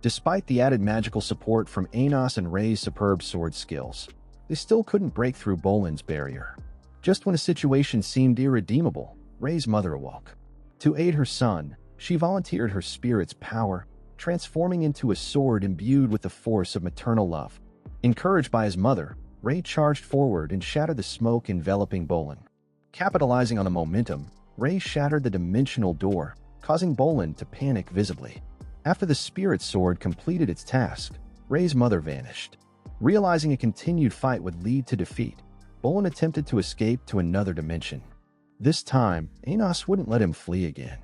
Despite the added magical support from Anos and Ray's superb sword skills, they still couldn't break through Bolin's barrier. Just when a situation seemed irredeemable, Ray's mother awoke. To aid her son, she volunteered her spirit's power, transforming into a sword imbued with the force of maternal love. Encouraged by his mother, Ray charged forward and shattered the smoke enveloping Bolin. Capitalizing on the momentum, Ray shattered the dimensional door, causing Bolin to panic visibly. After the spirit sword completed its task, Ray's mother vanished. Realizing a continued fight would lead to defeat, Bolin attempted to escape to another dimension. This time, Anos wouldn't let him flee again.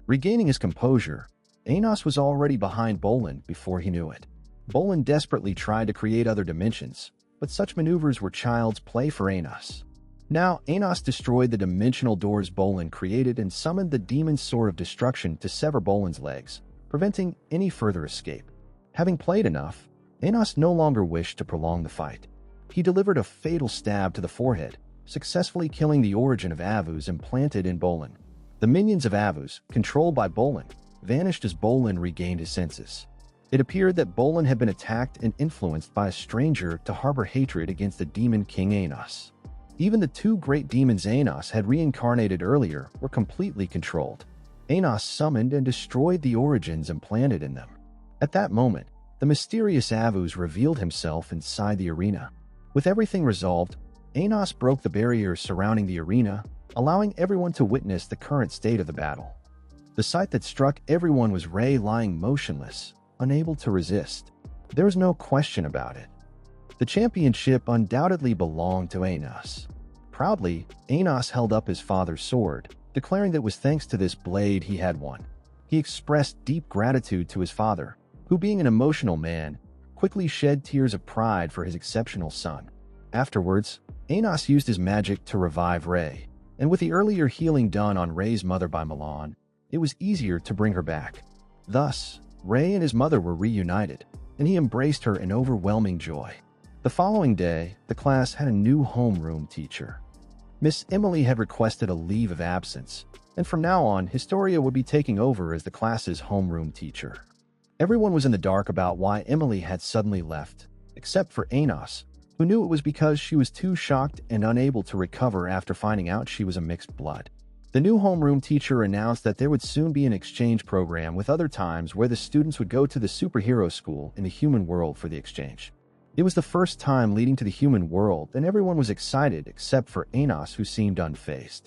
Regaining his composure, Anos was already behind Bolin before he knew it. Bolin desperately tried to create other dimensions, but such maneuvers were child's play for Anos. Now, Anos destroyed the dimensional doors Bolin created and summoned the demon sword of destruction to sever Bolin's legs, preventing any further escape. Having played enough, Anos no longer wished to prolong the fight. He delivered a fatal stab to the forehead, successfully killing the origin of Avus implanted in Bolin. The minions of Avus, controlled by Bolin, vanished as Bolin regained his senses. It appeared that Bolin had been attacked and influenced by a stranger to harbor hatred against the demon king Anos. Even the two great demons Anos had reincarnated earlier were completely controlled. Anos summoned and destroyed the origins implanted in them. At that moment, the mysterious Avus revealed himself inside the arena. With everything resolved, Anos broke the barriers surrounding the arena, allowing everyone to witness the current state of the battle. The sight that struck everyone was Rei lying motionless, unable to resist. There was no question about it. The championship undoubtedly belonged to Anos. Proudly, Anos held up his father's sword, declaring that it was thanks to this blade he had won. He expressed deep gratitude to his father, who, being an emotional man, quickly shed tears of pride for his exceptional son. Afterwards, Anos used his magic to revive Rei, and with the earlier healing done on Rei's mother by Milan, it was easier to bring her back. Thus, Rei and his mother were reunited, and he embraced her in overwhelming joy. The following day, the class had a new homeroom teacher. Miss Emily had requested a leave of absence, and from now on, Historia would be taking over as the class's homeroom teacher. Everyone was in the dark about why Emily had suddenly left, except for Anos, who knew it was because she was too shocked and unable to recover after finding out she was a mixed blood. The new homeroom teacher announced that there would soon be an exchange program with other times where the students would go to the superhero school in the human world for the exchange. It was the first time leading to the human world, and everyone was excited except for Anos, who seemed unfazed.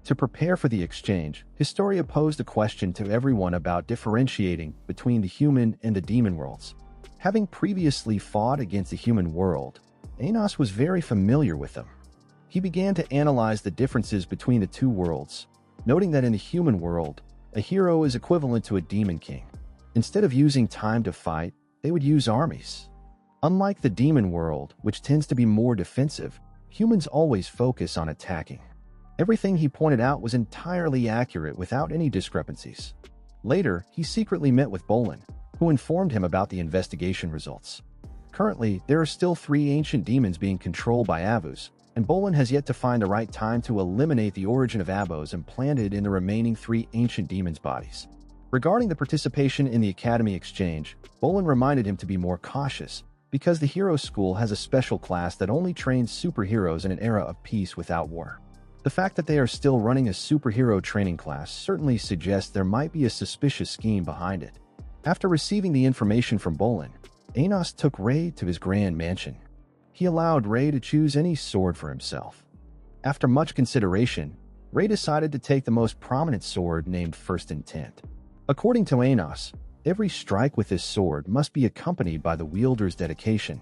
To prepare for the exchange, Historia posed a question to everyone about differentiating between the human and the demon worlds. Having previously fought against the human world, Anos was very familiar with them. He began to analyze the differences between the two worlds, noting that in the human world, a hero is equivalent to a demon king. Instead of using time to fight, they would use armies. Unlike the demon world, which tends to be more defensive, humans always focus on attacking. Everything he pointed out was entirely accurate without any discrepancies. Later, he secretly met with Bolin, who informed him about the investigation results. Currently, there are still 3 ancient demons being controlled by Avus, and Bolin has yet to find the right time to eliminate the origin of Abos implanted in the remaining 3 ancient demons' bodies. Regarding the participation in the Academy exchange, Bolin reminded him to be more cautious, because the Hero School has a special class that only trains superheroes in an era of peace without war. The fact that they are still running a superhero training class certainly suggests there might be a suspicious scheme behind it. After receiving the information from Bolin, Anos took Rei to his grand mansion. He allowed Rei to choose any sword for himself. After much consideration, Rei decided to take the most prominent sword named First Intent. According to Anos, every strike with this sword must be accompanied by the wielder's dedication.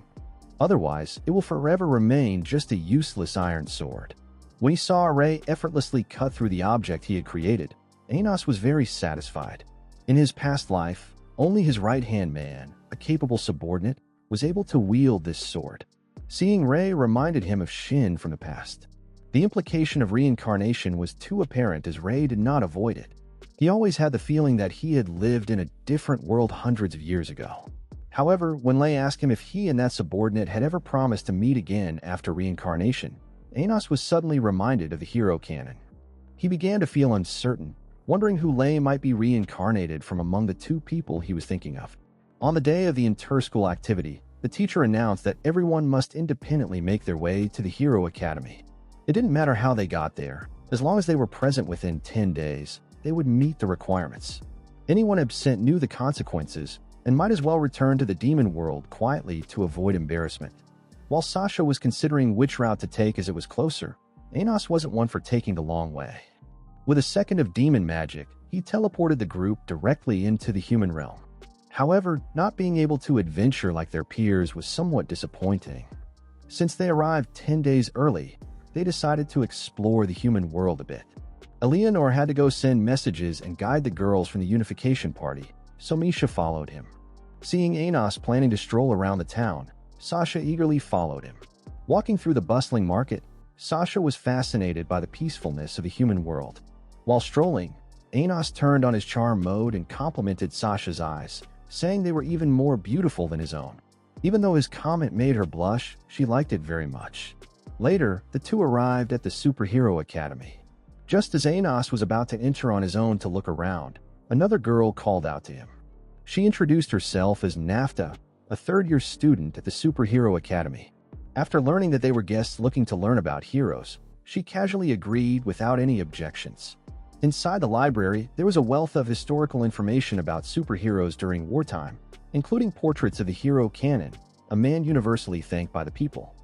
Otherwise, it will forever remain just a useless iron sword. When he saw Rei effortlessly cut through the object he had created, Anos was very satisfied. In his past life, only his right-hand man, a capable subordinate, was able to wield this sword. Seeing Rei reminded him of Shin from the past. The implication of reincarnation was too apparent as Rei did not avoid it. He always had the feeling that he had lived in a different world hundreds of years ago. However, when Lei asked him if he and that subordinate had ever promised to meet again after reincarnation, Anos was suddenly reminded of the hero canon. He began to feel uncertain, wondering who Lei might be reincarnated from among the 2 people he was thinking of. On the day of the inter-school activity, the teacher announced that everyone must independently make their way to the Hero Academy. It didn't matter how they got there, as long as they were present within 10 days, they would meet the requirements. Anyone absent knew the consequences and might as well return to the demon world quietly to avoid embarrassment. While Sasha was considering which route to take as it was closer, Anos wasn't one for taking the long way. With a second of demon magic, he teleported the group directly into the human realm. However, not being able to adventure like their peers was somewhat disappointing. Since they arrived 10 days early, they decided to explore the human world a bit. Eleanor had to go send messages and guide the girls from the unification party, so Misha followed him. Seeing Anos planning to stroll around the town, Sasha eagerly followed him. Walking through the bustling market, Sasha was fascinated by the peacefulness of the human world. While strolling, Anos turned on his charm mode and complimented Sasha's eyes, saying they were even more beautiful than his own. Even though his comment made her blush, she liked it very much. Later, the 2 arrived at the Superhero Academy. Just as Anos was about to enter on his own to look around, another girl called out to him. She introduced herself as Nafta, a 3rd-year student at the Superhero Academy. After learning that they were guests looking to learn about heroes, she casually agreed without any objections. Inside the library, there was a wealth of historical information about superheroes during wartime, including portraits of the hero Canon, a man universally thanked by the people.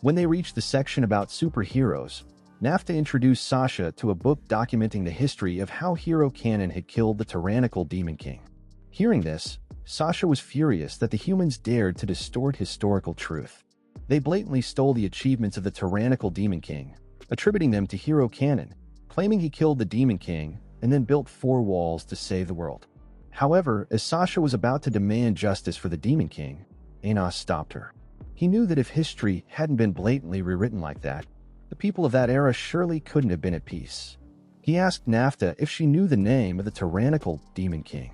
When they reached the section about superheroes, Nafta introduced Sasha to a book documenting the history of how hero Canon had killed the tyrannical Demon King. Hearing this, Sasha was furious that the humans dared to distort historical truth. They blatantly stole the achievements of the tyrannical Demon King, attributing them to hero Canon, claiming he killed the Demon King and then built 4 walls to save the world. However, as Sasha was about to demand justice for the Demon King, Anos stopped her. He knew that if history hadn't been blatantly rewritten like that, the people of that era surely couldn't have been at peace. He asked Nafta if she knew the name of the tyrannical Demon King.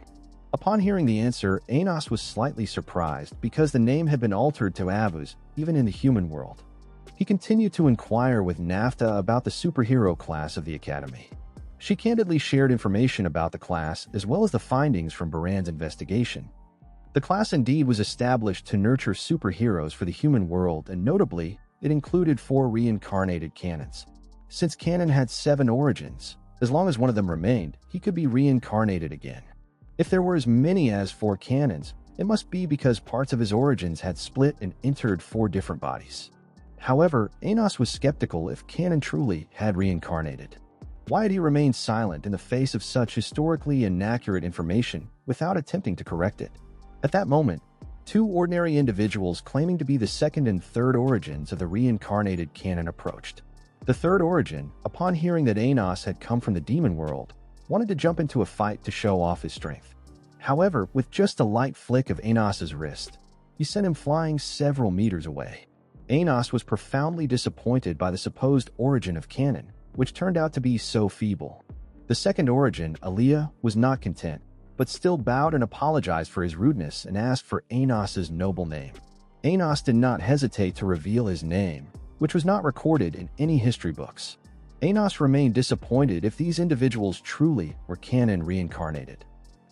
Upon hearing the answer, Anos was slightly surprised because the name had been altered to Abuz, even in the human world. He continued to inquire with Nafta about the superhero class of the Academy. She candidly shared information about the class as well as the findings from Baran's investigation. The class indeed was established to nurture superheroes for the human world, and notably, it included 4 reincarnated canons. Since Canon had 7 origins, as long as one of them remained, he could be reincarnated again. If there were as many as 4 canons, it must be because parts of his origins had split and entered 4 different bodies. However, Anos was skeptical if Canon truly had reincarnated. Why had he remained silent in the face of such historically inaccurate information without attempting to correct it? At that moment, 2 ordinary individuals claiming to be the 2nd and 3rd origins of the reincarnated Canon approached. The 3rd origin, upon hearing that Anos had come from the demon world, wanted to jump into a fight to show off his strength. However, with just a light flick of Anos's wrist, he sent him flying several meters away. Anos was profoundly disappointed by the supposed origin of Canon, which turned out to be so feeble. The 2nd origin, Aaliyah, was not content, but still bowed and apologized for his rudeness and asked for Anos's noble name. Anos did not hesitate to reveal his name, which was not recorded in any history books. Anos remained disappointed if these individuals truly were Canon reincarnated.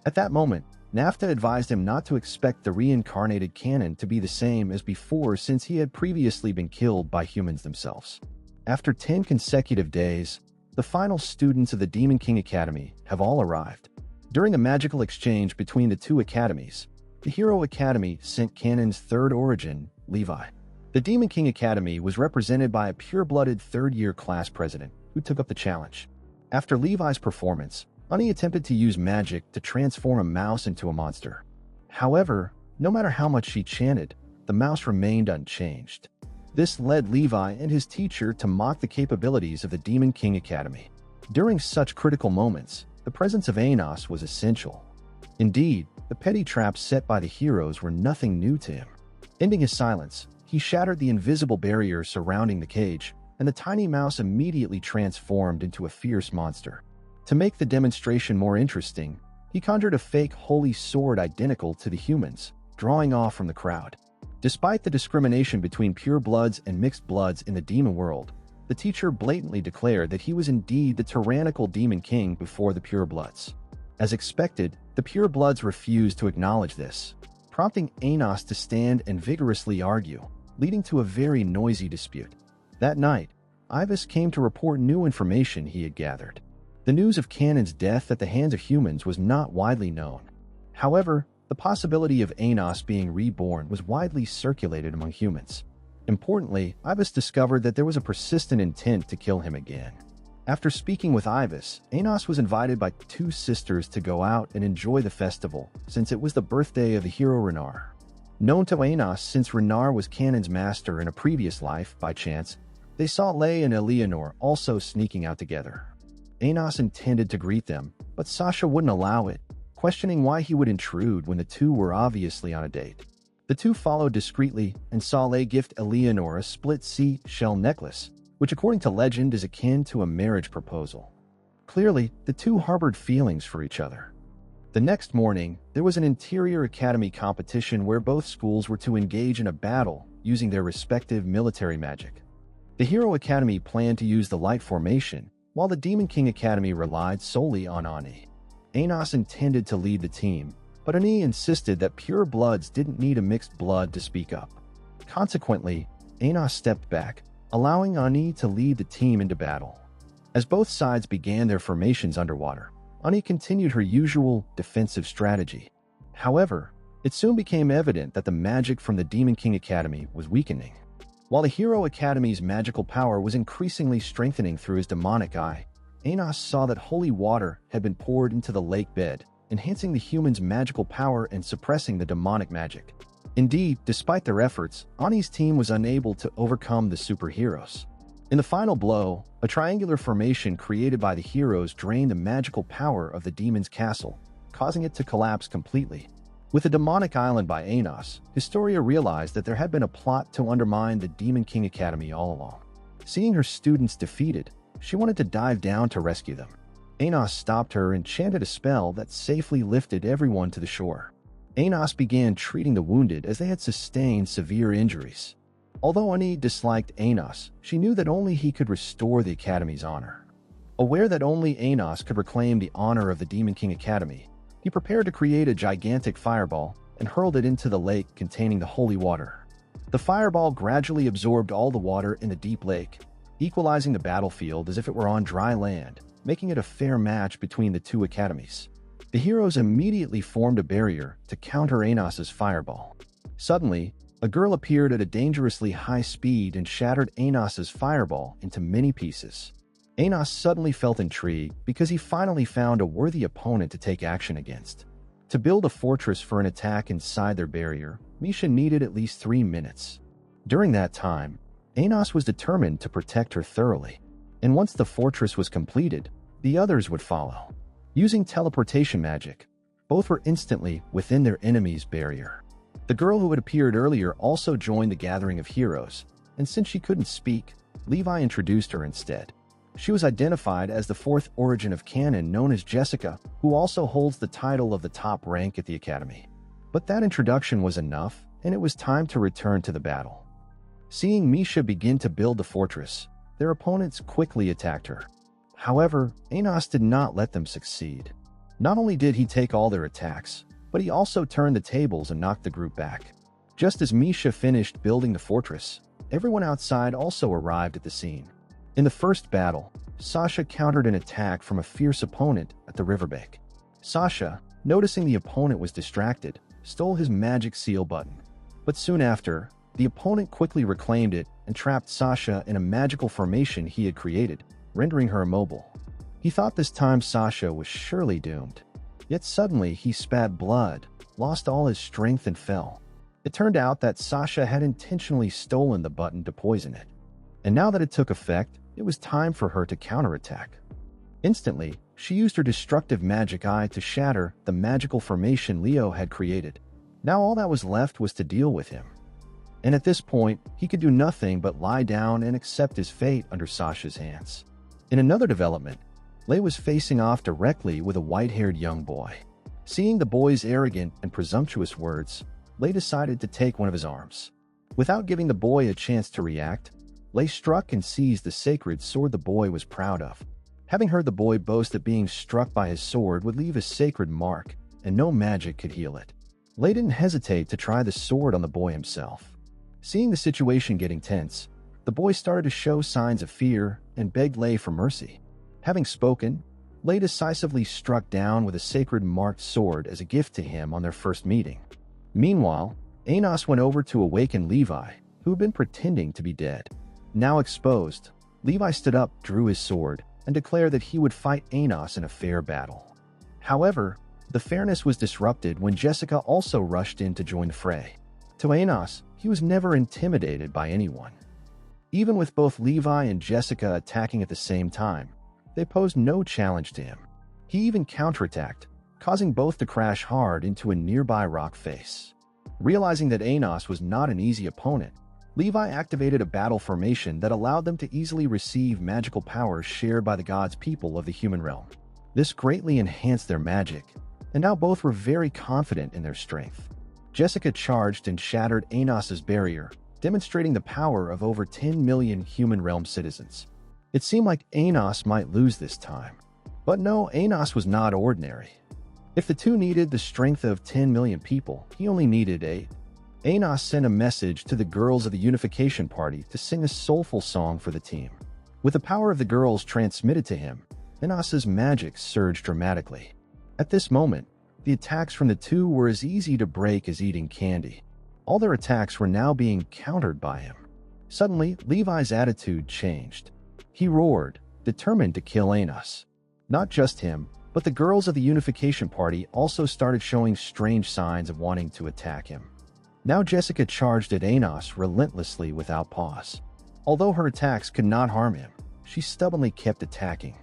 At that moment, Nafta advised him not to expect the reincarnated Canon to be the same as before, since he had previously been killed by humans themselves. After 10 consecutive days, the final students of the Demon King Academy have all arrived. During a magical exchange between the 2 academies, the Hero Academy sent Canon's 3rd origin, Levi. The Demon King Academy was represented by a pure-blooded 3rd-year class president who took up the challenge. After Levi's performance, Ani attempted to use magic to transform a mouse into a monster. However, no matter how much she chanted, the mouse remained unchanged. This led Levi and his teacher to mock the capabilities of the Demon King Academy. During such critical moments, the presence of Anos was essential. Indeed, the petty traps set by the heroes were nothing new to him. Ending his silence, he shattered the invisible barrier surrounding the cage, and the tiny mouse immediately transformed into a fierce monster. To make the demonstration more interesting, he conjured a fake holy sword identical to the humans, drawing off from the crowd. Despite the discrimination between pure bloods and mixed bloods in the demon world, the teacher blatantly declared that he was indeed the tyrannical Demon King before the pure bloods. As expected, the pure bloods refused to acknowledge this, prompting Anos to stand and vigorously argue, leading to a very noisy dispute. That night, Ibis came to report new information he had gathered. The news of Canon's death at the hands of humans was not widely known. However, the possibility of Anos being reborn was widely circulated among humans. Importantly, Ibis discovered that there was a persistent intent to kill him again. After speaking with Ibis, Anos was invited by 2 sisters to go out and enjoy the festival, since it was the birthday of the hero Renar. Known to Anos since Renar was Canon's master in a previous life, by chance, they saw Lei and Eleanor also sneaking out together. Anos intended to greet them, but Sasha wouldn't allow it, questioning why he would intrude when the 2 were obviously on a date. The 2 followed discreetly and saw Lei gift Eleanor a split sea-shell necklace, which according to legend is akin to a marriage proposal. Clearly, the 2 harbored feelings for each other. The next morning, there was an interior academy competition where both schools were to engage in a battle using their respective military magic. The Hero Academy planned to use the Light Formation, while the Demon King Academy relied solely on Ani. Anos intended to lead the team, but Ani insisted that pure bloods didn't need a mixed blood to speak up. Consequently, Anos stepped back, allowing Ani to lead the team into battle. As both sides began their formations underwater, Ani continued her usual defensive strategy. However, It soon became evident that the magic from the Demon King Academy was weakening. While the Hero Academy's magical power was increasingly strengthening through his demonic eye, Anos saw that holy water had been poured into the lake bed, enhancing the human's magical power and suppressing the demonic magic. Indeed, despite their efforts, Ani's team was unable to overcome the superheroes. In the final blow, a triangular formation created by the heroes drained the magical power of the demon's castle, causing it to collapse completely. With the demonic island by Anos, Historia realized that there had been a plot to undermine the Demon King Academy all along. Seeing her students defeated, she wanted to dive down to rescue them. Anos stopped her and chanted a spell that safely lifted everyone to the shore. Anos began treating the wounded as they had sustained severe injuries. Although Ani disliked Anos, she knew that only he could restore the Academy's honor. Aware that only Anos could reclaim the honor of the Demon King Academy, he prepared to create a gigantic fireball and hurled it into the lake containing the holy water. The fireball gradually absorbed all the water in the deep lake, equalizing the battlefield as if it were on dry land, making it a fair match between the two academies. The heroes immediately formed a barrier to counter Anos's fireball. Suddenly, a girl appeared at a dangerously high speed and shattered Anos's fireball into many pieces. Anos suddenly felt intrigued because he finally found a worthy opponent to take action against. To build a fortress for an attack inside their barrier, Misha needed at least 3 minutes. During that time, Anos was determined to protect her thoroughly, and once the fortress was completed, the others would follow. Using teleportation magic, both were instantly within their enemy's barrier. The girl who had appeared earlier also joined the gathering of heroes, and since she couldn't speak, Levi introduced her instead. She was identified as the fourth origin of canon known as Jessica, who also holds the title of the top rank at the Academy. But that introduction was enough, and it was time to return to the battle. Seeing Misha begin to build the fortress, their opponents quickly attacked her. However, Anos did not let them succeed. Not only did he take all their attacks, but he also turned the tables and knocked the group back. Just as Misha finished building the fortress, everyone outside also arrived at the scene. In the first battle, Sasha countered an attack from a fierce opponent at the riverbank. Sasha, noticing the opponent was distracted, stole his magic seal button. But soon after, the opponent quickly reclaimed it and trapped Sasha in a magical formation he had created, rendering her immobile. He thought this time Sasha was surely doomed. Yet suddenly he spat blood, lost all his strength and fell. It turned out that Sasha had intentionally stolen the button to poison it. And now that it took effect, it was time for her to counterattack. Instantly, she used her destructive magic eye to shatter the magical formation Leo had created. Now all that was left was to deal with him. And at this point, he could do nothing but lie down and accept his fate under Sasha's hands. In another development, Lei was facing off directly with a white-haired young boy. Seeing the boy's arrogant and presumptuous words, Lei decided to take one of his arms. Without giving the boy a chance to react, Lei struck and seized the sacred sword the boy was proud of. Having heard the boy boast that being struck by his sword would leave a sacred mark, and no magic could heal it, Lei didn't hesitate to try the sword on the boy himself. Seeing the situation getting tense, the boy started to show signs of fear and begged Lei for mercy. Having spoken, Lei decisively struck down with a sacred marked sword as a gift to him on their first meeting. Meanwhile, Anos went over to awaken Levi, who had been pretending to be dead. Now exposed, Levi stood up, drew his sword, and declared that he would fight Anos in a fair battle. However, the fairness was disrupted when Jessica also rushed in to join the fray. To Anos, he was never intimidated by anyone. Even with both Levi and Jessica attacking at the same time, they posed no challenge to him. He even counterattacked, causing both to crash hard into a nearby rock face. Realizing that Anos was not an easy opponent, Levi activated a battle formation that allowed them to easily receive magical powers shared by the gods' people of the human realm. This greatly enhanced their magic, and now both were very confident in their strength. Jessica charged and shattered Anos's barrier, demonstrating the power of over 10 million human realm citizens. It seemed like Anos might lose this time. But no, Anos was not ordinary. If the two needed the strength of 10 million people, he only needed 8. Anos sent a message to the girls of the Unification Party to sing a soulful song for the team. With the power of the girls transmitted to him, Anos's magic surged dramatically. At this moment, The attacks from the two were as easy to break as eating candy. All their attacks were now being countered by him. Suddenly, Levi's attitude changed. He roared, determined to kill Anos. Not just him, but the girls of the Unification Party also started showing strange signs of wanting to attack him. Now Jessica charged at Anos relentlessly without pause. Although her attacks could not harm him, she stubbornly kept attacking.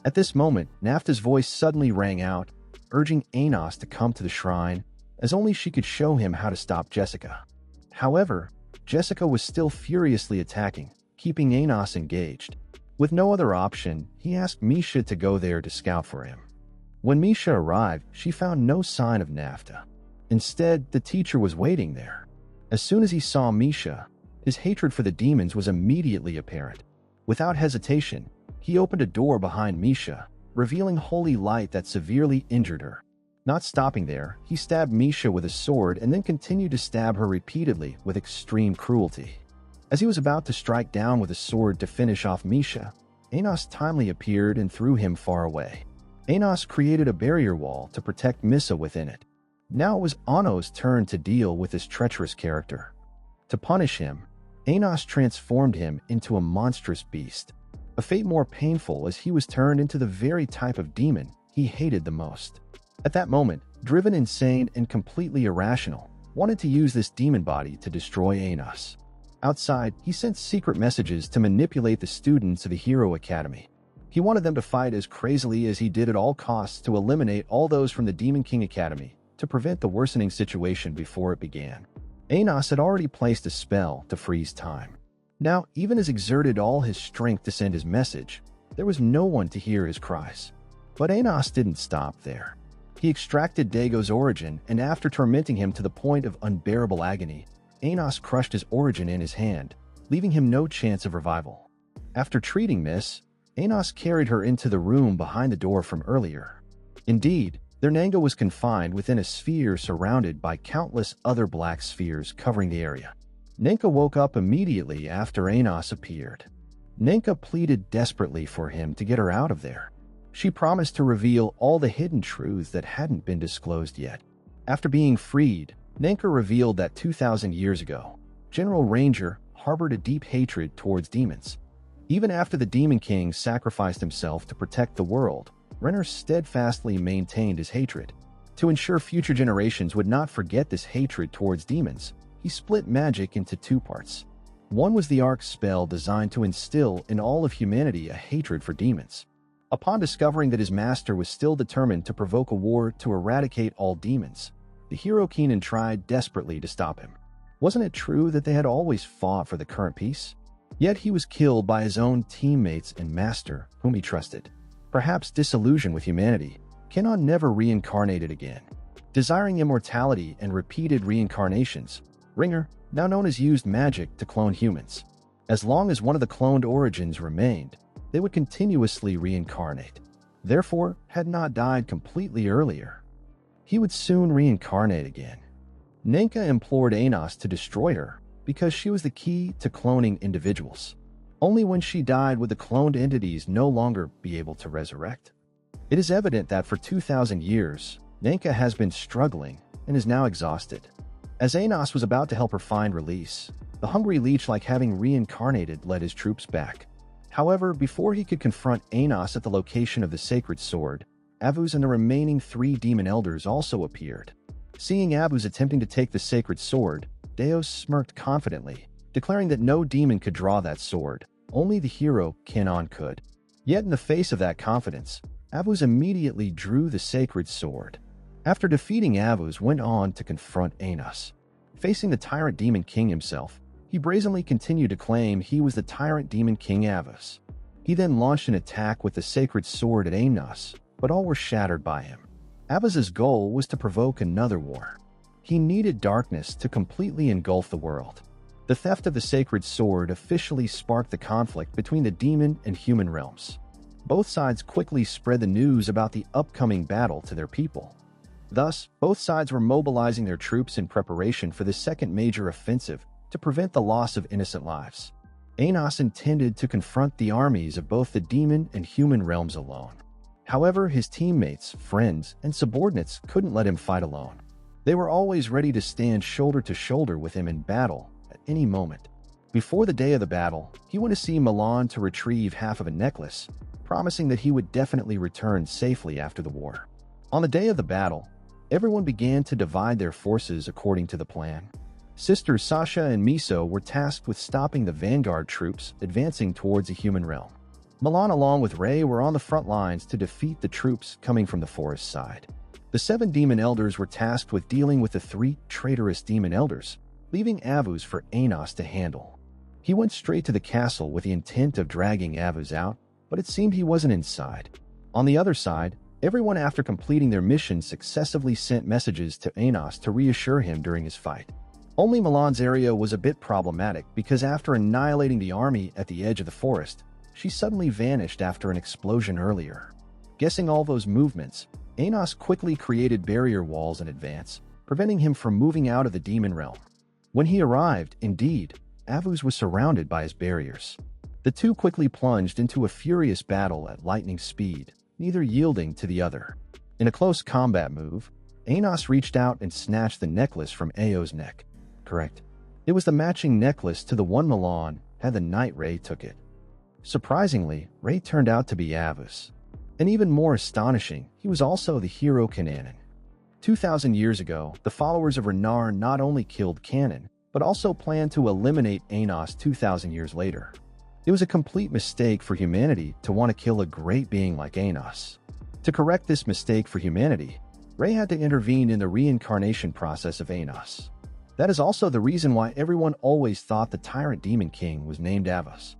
At this moment, Nafta's voice suddenly rang out, urging Anos to come to the shrine, as only she could show him how to stop Jessica. However, Jessica was still furiously attacking, keeping Anos engaged. With no other option, he asked Misha to go there to scout for him. When Misha arrived, she found no sign of Nafta. Instead, the teacher was waiting there. As soon as he saw Misha, his hatred for the demons was immediately apparent. Without hesitation, he opened a door behind Misha, revealing holy light that severely injured her. Not stopping there, he stabbed Misha with a sword and then continued to stab her repeatedly with extreme cruelty. As he was about to strike down with a sword to finish off Misha, Anos timely appeared and threw him far away. Anos created a barrier wall to protect Missa within it. Now it was Anno's turn to deal with this treacherous character. To punish him, Anos transformed him into a monstrous beast, a fate more painful as he was turned into the very type of demon he hated the most. At that moment, driven insane and completely irrational, wanted to use this demon body to destroy Anos. Outside, he sent secret messages to manipulate the students of the Hero Academy. He wanted them to fight as crazily as he did at all costs to eliminate all those from the Demon King Academy to prevent the worsening situation before it began. Anos had already placed a spell to freeze time. Now, even as exerted all his strength to send his message, there was no one to hear his cries. But Anos didn't stop there. He extracted Dago's origin, and after tormenting him to the point of unbearable agony, Anos crushed his origin in his hand, leaving him no chance of revival. After treating Miss, Anos carried her into the room behind the door from earlier. Indeed, their Nanga was confined within a sphere surrounded by countless other black spheres covering the area. Nenka woke up immediately after Anos appeared. Nenka pleaded desperately for him to get her out of there. She promised to reveal all the hidden truths that hadn't been disclosed yet. After being freed, Nenka revealed that 2,000 years ago, General Ranger harbored a deep hatred towards demons. Even after the Demon King sacrificed himself to protect the world, Renner steadfastly maintained his hatred. To ensure future generations would not forget this hatred towards demons, he split magic into two parts. One was the Arc spell designed to instill in all of humanity a hatred for demons. Upon discovering that his master was still determined to provoke a war to eradicate all demons, the hero Keenan tried desperately to stop him. Wasn't it true that they had always fought for the current peace? Yet he was killed by his own teammates and master, whom he trusted. Perhaps disillusioned with humanity, Kenan never reincarnated again. Desiring immortality and repeated reincarnations, Ringer, now known as, used magic to clone humans. As long as one of the cloned origins remained, they would continuously reincarnate. Therefore, had not died completely earlier, he would soon reincarnate again. Nenka implored Anos to destroy her because she was the key to cloning individuals. Only when she died would the cloned entities no longer be able to resurrect. It is evident that for 2,000 years, Nenka has been struggling and is now exhausted. As Anos was about to help her find release, the hungry leech, like having reincarnated, led his troops back. However, before he could confront Anos at the location of the sacred sword, Avuz and the remaining 3 demon elders also appeared. Seeing Avuz attempting to take the sacred sword, Deos smirked confidently, declaring that no demon could draw that sword, only the hero Kenan could. Yet in the face of that confidence, Avuz immediately drew the sacred sword. After defeating Avuz, went on to confront Anos. Facing the tyrant demon king himself, he brazenly continued to claim he was the tyrant demon king Avuz. He then launched an attack with the sacred sword at Anos, but all were shattered by him. Avuz's goal was to provoke another war. He needed darkness to completely engulf the world. The theft of the sacred sword officially sparked the conflict between the demon and human realms. Both sides quickly spread the news about the upcoming battle to their people. Thus, both sides were mobilizing their troops in preparation for the second major offensive to prevent the loss of innocent lives. Anos intended to confront the armies of both the demon and human realms alone. However, his teammates, friends, and subordinates couldn't let him fight alone. They were always ready to stand shoulder to shoulder with him in battle at any moment. Before the day of the battle, he went to see Milan to retrieve half of a necklace, promising that he would definitely return safely after the war. On the day of the battle, everyone began to divide their forces according to the plan. Sisters Sasha and Miso were tasked with stopping the vanguard troops advancing towards the human realm. Milan along with Rei were on the front lines to defeat the troops coming from the forest side. The 7 demon elders were tasked with dealing with the 3 traitorous demon elders, leaving Avuz for Anos to handle. He went straight to the castle with the intent of dragging Avuz out, but it seemed he wasn't inside. On the other side, everyone after completing their mission successively sent messages to Anos to reassure him during his fight. Only Milan's area was a bit problematic because after annihilating the army at the edge of the forest, she suddenly vanished after an explosion earlier. Guessing all those movements, Anos quickly created barrier walls in advance, preventing him from moving out of the demon realm. When he arrived, indeed, Avuz was surrounded by his barriers. The two quickly plunged into a furious battle at lightning speed, neither yielding to the other. In a close combat move, Anos reached out and snatched the necklace from Ao's neck. Correct. It was the matching necklace to the one Milan had the night Rei took it. Surprisingly, Rei turned out to be Avuz. And even more astonishing, he was also the hero Kanan. 2,000 years ago, the followers of Renar not only killed Kanan, but also planned to eliminate Anos 2,000 years later. It was a complete mistake for humanity to want to kill a great being like Anos. To correct this mistake for humanity, Rei had to intervene in the reincarnation process of Anos. That is also the reason why everyone always thought the Tyrant Demon King was named Avuz.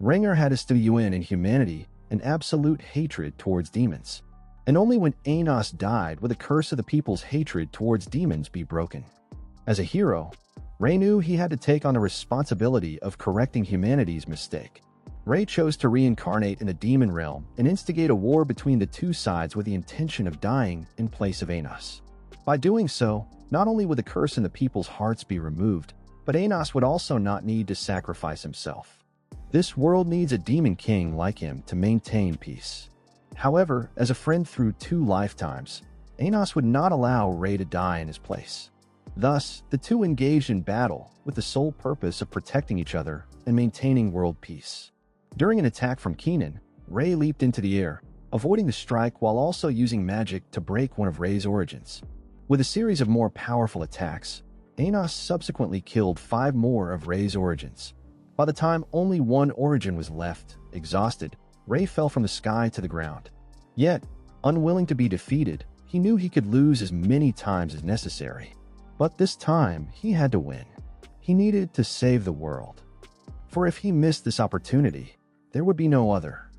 Renger had instilled in humanity an absolute hatred towards demons, and only when Anos died would the curse of the people's hatred towards demons be broken. As a hero, Rei knew he had to take on the responsibility of correcting humanity's mistake. Rei chose to reincarnate in the demon realm and instigate a war between the two sides with the intention of dying in place of Anos. By doing so, not only would the curse in the people's hearts be removed, but Anos would also not need to sacrifice himself. This world needs a demon king like him to maintain peace. However, as a friend through 2 lifetimes, Anos would not allow Rei to die in his place. Thus, the two engaged in battle with the sole purpose of protecting each other and maintaining world peace. During an attack from Kenan, Rei leaped into the air, avoiding the strike while also using magic to break one of Rei's origins. With a series of more powerful attacks, Anos subsequently killed 5 more of Rei's origins. By the time only one origin was left, exhausted, Rei fell from the sky to the ground. Yet, unwilling to be defeated, he knew he could lose as many times as necessary. But this time, he had to win. He needed to save the world. For if he missed this opportunity, there would be no other.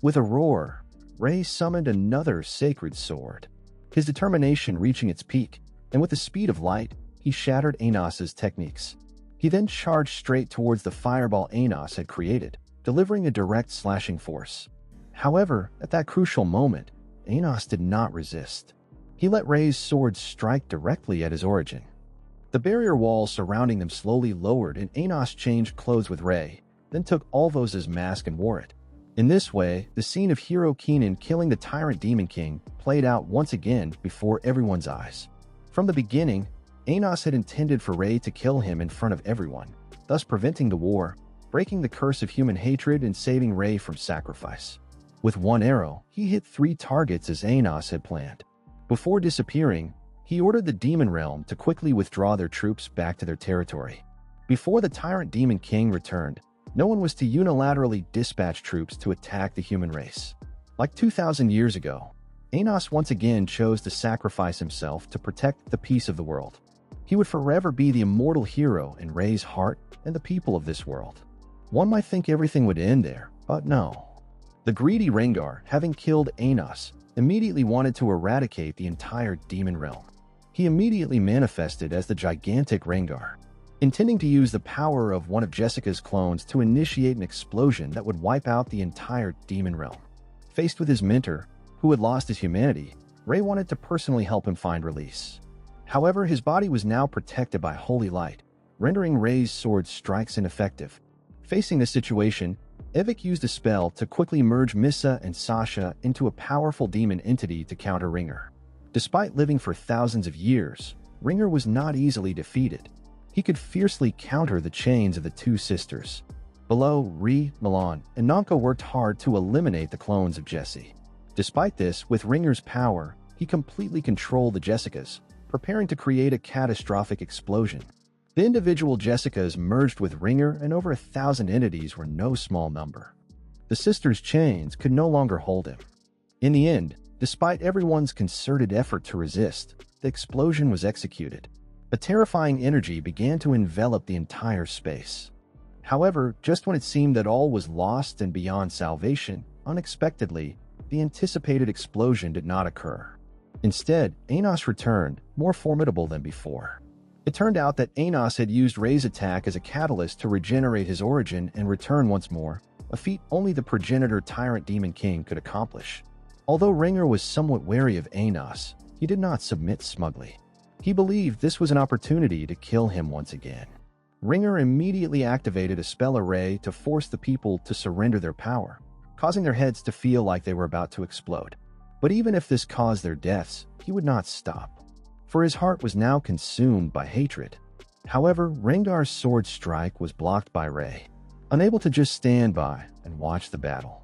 With a roar, Rei summoned another sacred sword, his determination reaching its peak, and with the speed of light, he shattered Anos's techniques. He then charged straight towards the fireball Anos had created, delivering a direct slashing force. However, at that crucial moment, Anos did not resist. He let Rei's sword strike directly at his origin. The barrier wall surrounding them slowly lowered and Anos changed clothes with Rei, then took Olvos' mask and wore it. In this way, the scene of Hero Kenan killing the Tyrant Demon King played out once again before everyone's eyes. From the beginning, Anos had intended for Rei to kill him in front of everyone, thus preventing the war, breaking the curse of human hatred and saving Rei from sacrifice. With one arrow, he hit 3 targets as Anos had planned. Before disappearing, he ordered the Demon Realm to quickly withdraw their troops back to their territory. Before the Tyrant Demon King returned, no one was to unilaterally dispatch troops to attack the human race. Like 2,000 years ago, Anos once again chose to sacrifice himself to protect the peace of the world. He would forever be the immortal hero in Rei's heart and the people of this world. One might think everything would end there, but no. The greedy Rengar, having killed Anos, immediately wanted to eradicate the entire demon realm. He immediately manifested as the gigantic Rengar, intending to use the power of one of Jessica's clones to initiate an explosion that would wipe out the entire demon realm. Faced with his mentor, who had lost his humanity, Rei wanted to personally help him find release. However, his body was now protected by holy light, rendering Rei's sword strikes ineffective. Facing this situation, Evik used a spell to quickly merge Misa and Sasha into a powerful demon entity to counter Ringer. Despite living for thousands of years, Ringer was not easily defeated. He could fiercely counter the chains of the two sisters. Below, Ri, Milan, and Nanka worked hard to eliminate the clones of Jessie. Despite this, with Ringer's power, he completely controlled the Jessicas, preparing to create a catastrophic explosion. The individual Jessicas merged with Ringer, and over 1,000 entities were no small number. The sisters' chains could no longer hold him. In the end, despite everyone's concerted effort to resist, the explosion was executed. A terrifying energy began to envelop the entire space. However, just when it seemed that all was lost and beyond salvation, unexpectedly, the anticipated explosion did not occur. Instead, Anos returned, more formidable than before. It turned out that Anos had used Ray's attack as a catalyst to regenerate his origin and return once more, a feat only the progenitor Tyrant Demon King could accomplish. Although Ringer was somewhat wary of Anos, he did not submit smugly. He believed this was an opportunity to kill him once again. Ringer immediately activated a spell array to force the people to surrender their power, causing their heads to feel like they were about to explode. But even if this caused their deaths, he would not stop, for his heart was now consumed by hatred. However, Rengar's sword strike was blocked by Ray, unable to just stand by and watch the battle.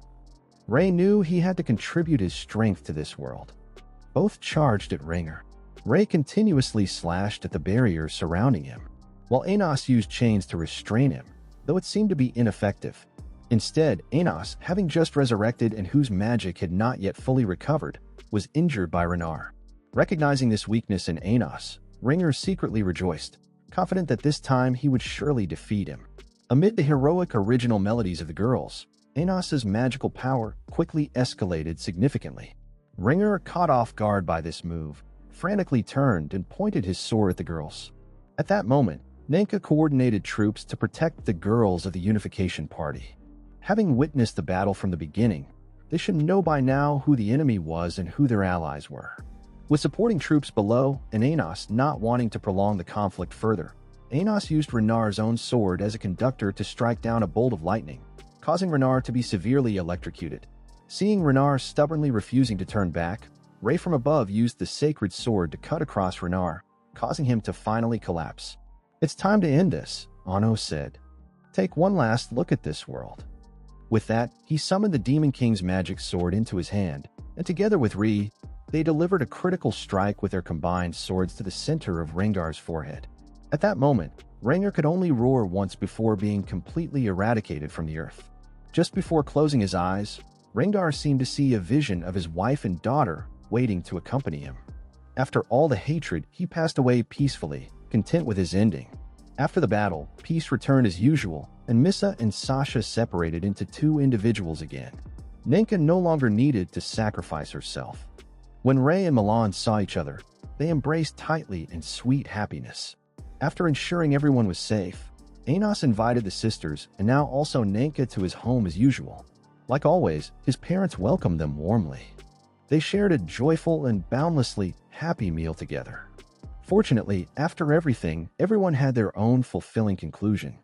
Ray knew he had to contribute his strength to this world. Both charged at Ringer. Ray continuously slashed at the barriers surrounding him, while Anos used chains to restrain him, though it seemed to be ineffective. Instead, Anos, having just resurrected and whose magic had not yet fully recovered, was injured by Renar. Recognizing this weakness in Anos, Ringer secretly rejoiced, confident that this time he would surely defeat him. Amid the heroic original melodies of the girls, Anos's magical power quickly escalated significantly. Ringer, caught off guard by this move, frantically turned and pointed his sword at the girls. At that moment, Nanka coordinated troops to protect the girls of the Unification Party. Having witnessed the battle from the beginning, they should know by now who the enemy was and who their allies were. With supporting troops below and Anos not wanting to prolong the conflict further, Anos used Renar's own sword as a conductor to strike down a bolt of lightning, causing Renar to be severely electrocuted. Seeing Renar stubbornly refusing to turn back, Ray from above used the sacred sword to cut across Renar, causing him to finally collapse. "It's time to end this," Anno said. "Take one last look at this world." With that, he summoned the Demon King's magic sword into his hand, and together with Ri, they delivered a critical strike with their combined swords to the center of Rengar's forehead. At that moment, Rengar could only roar once before being completely eradicated from the earth. Just before closing his eyes, Rengar seemed to see a vision of his wife and daughter waiting to accompany him. After all the hatred, he passed away peacefully, content with his ending. After the battle, peace returned as usual, and Misa and Sasha separated into two individuals again. Nanka no longer needed to sacrifice herself. When Ray and Milan saw each other, they embraced tightly in sweet happiness. After ensuring everyone was safe, Anos invited the sisters and now also Nanka to his home as usual. Like always, his parents welcomed them warmly. They shared a joyful and boundlessly happy meal together. Fortunately, after everything, everyone had their own fulfilling conclusion.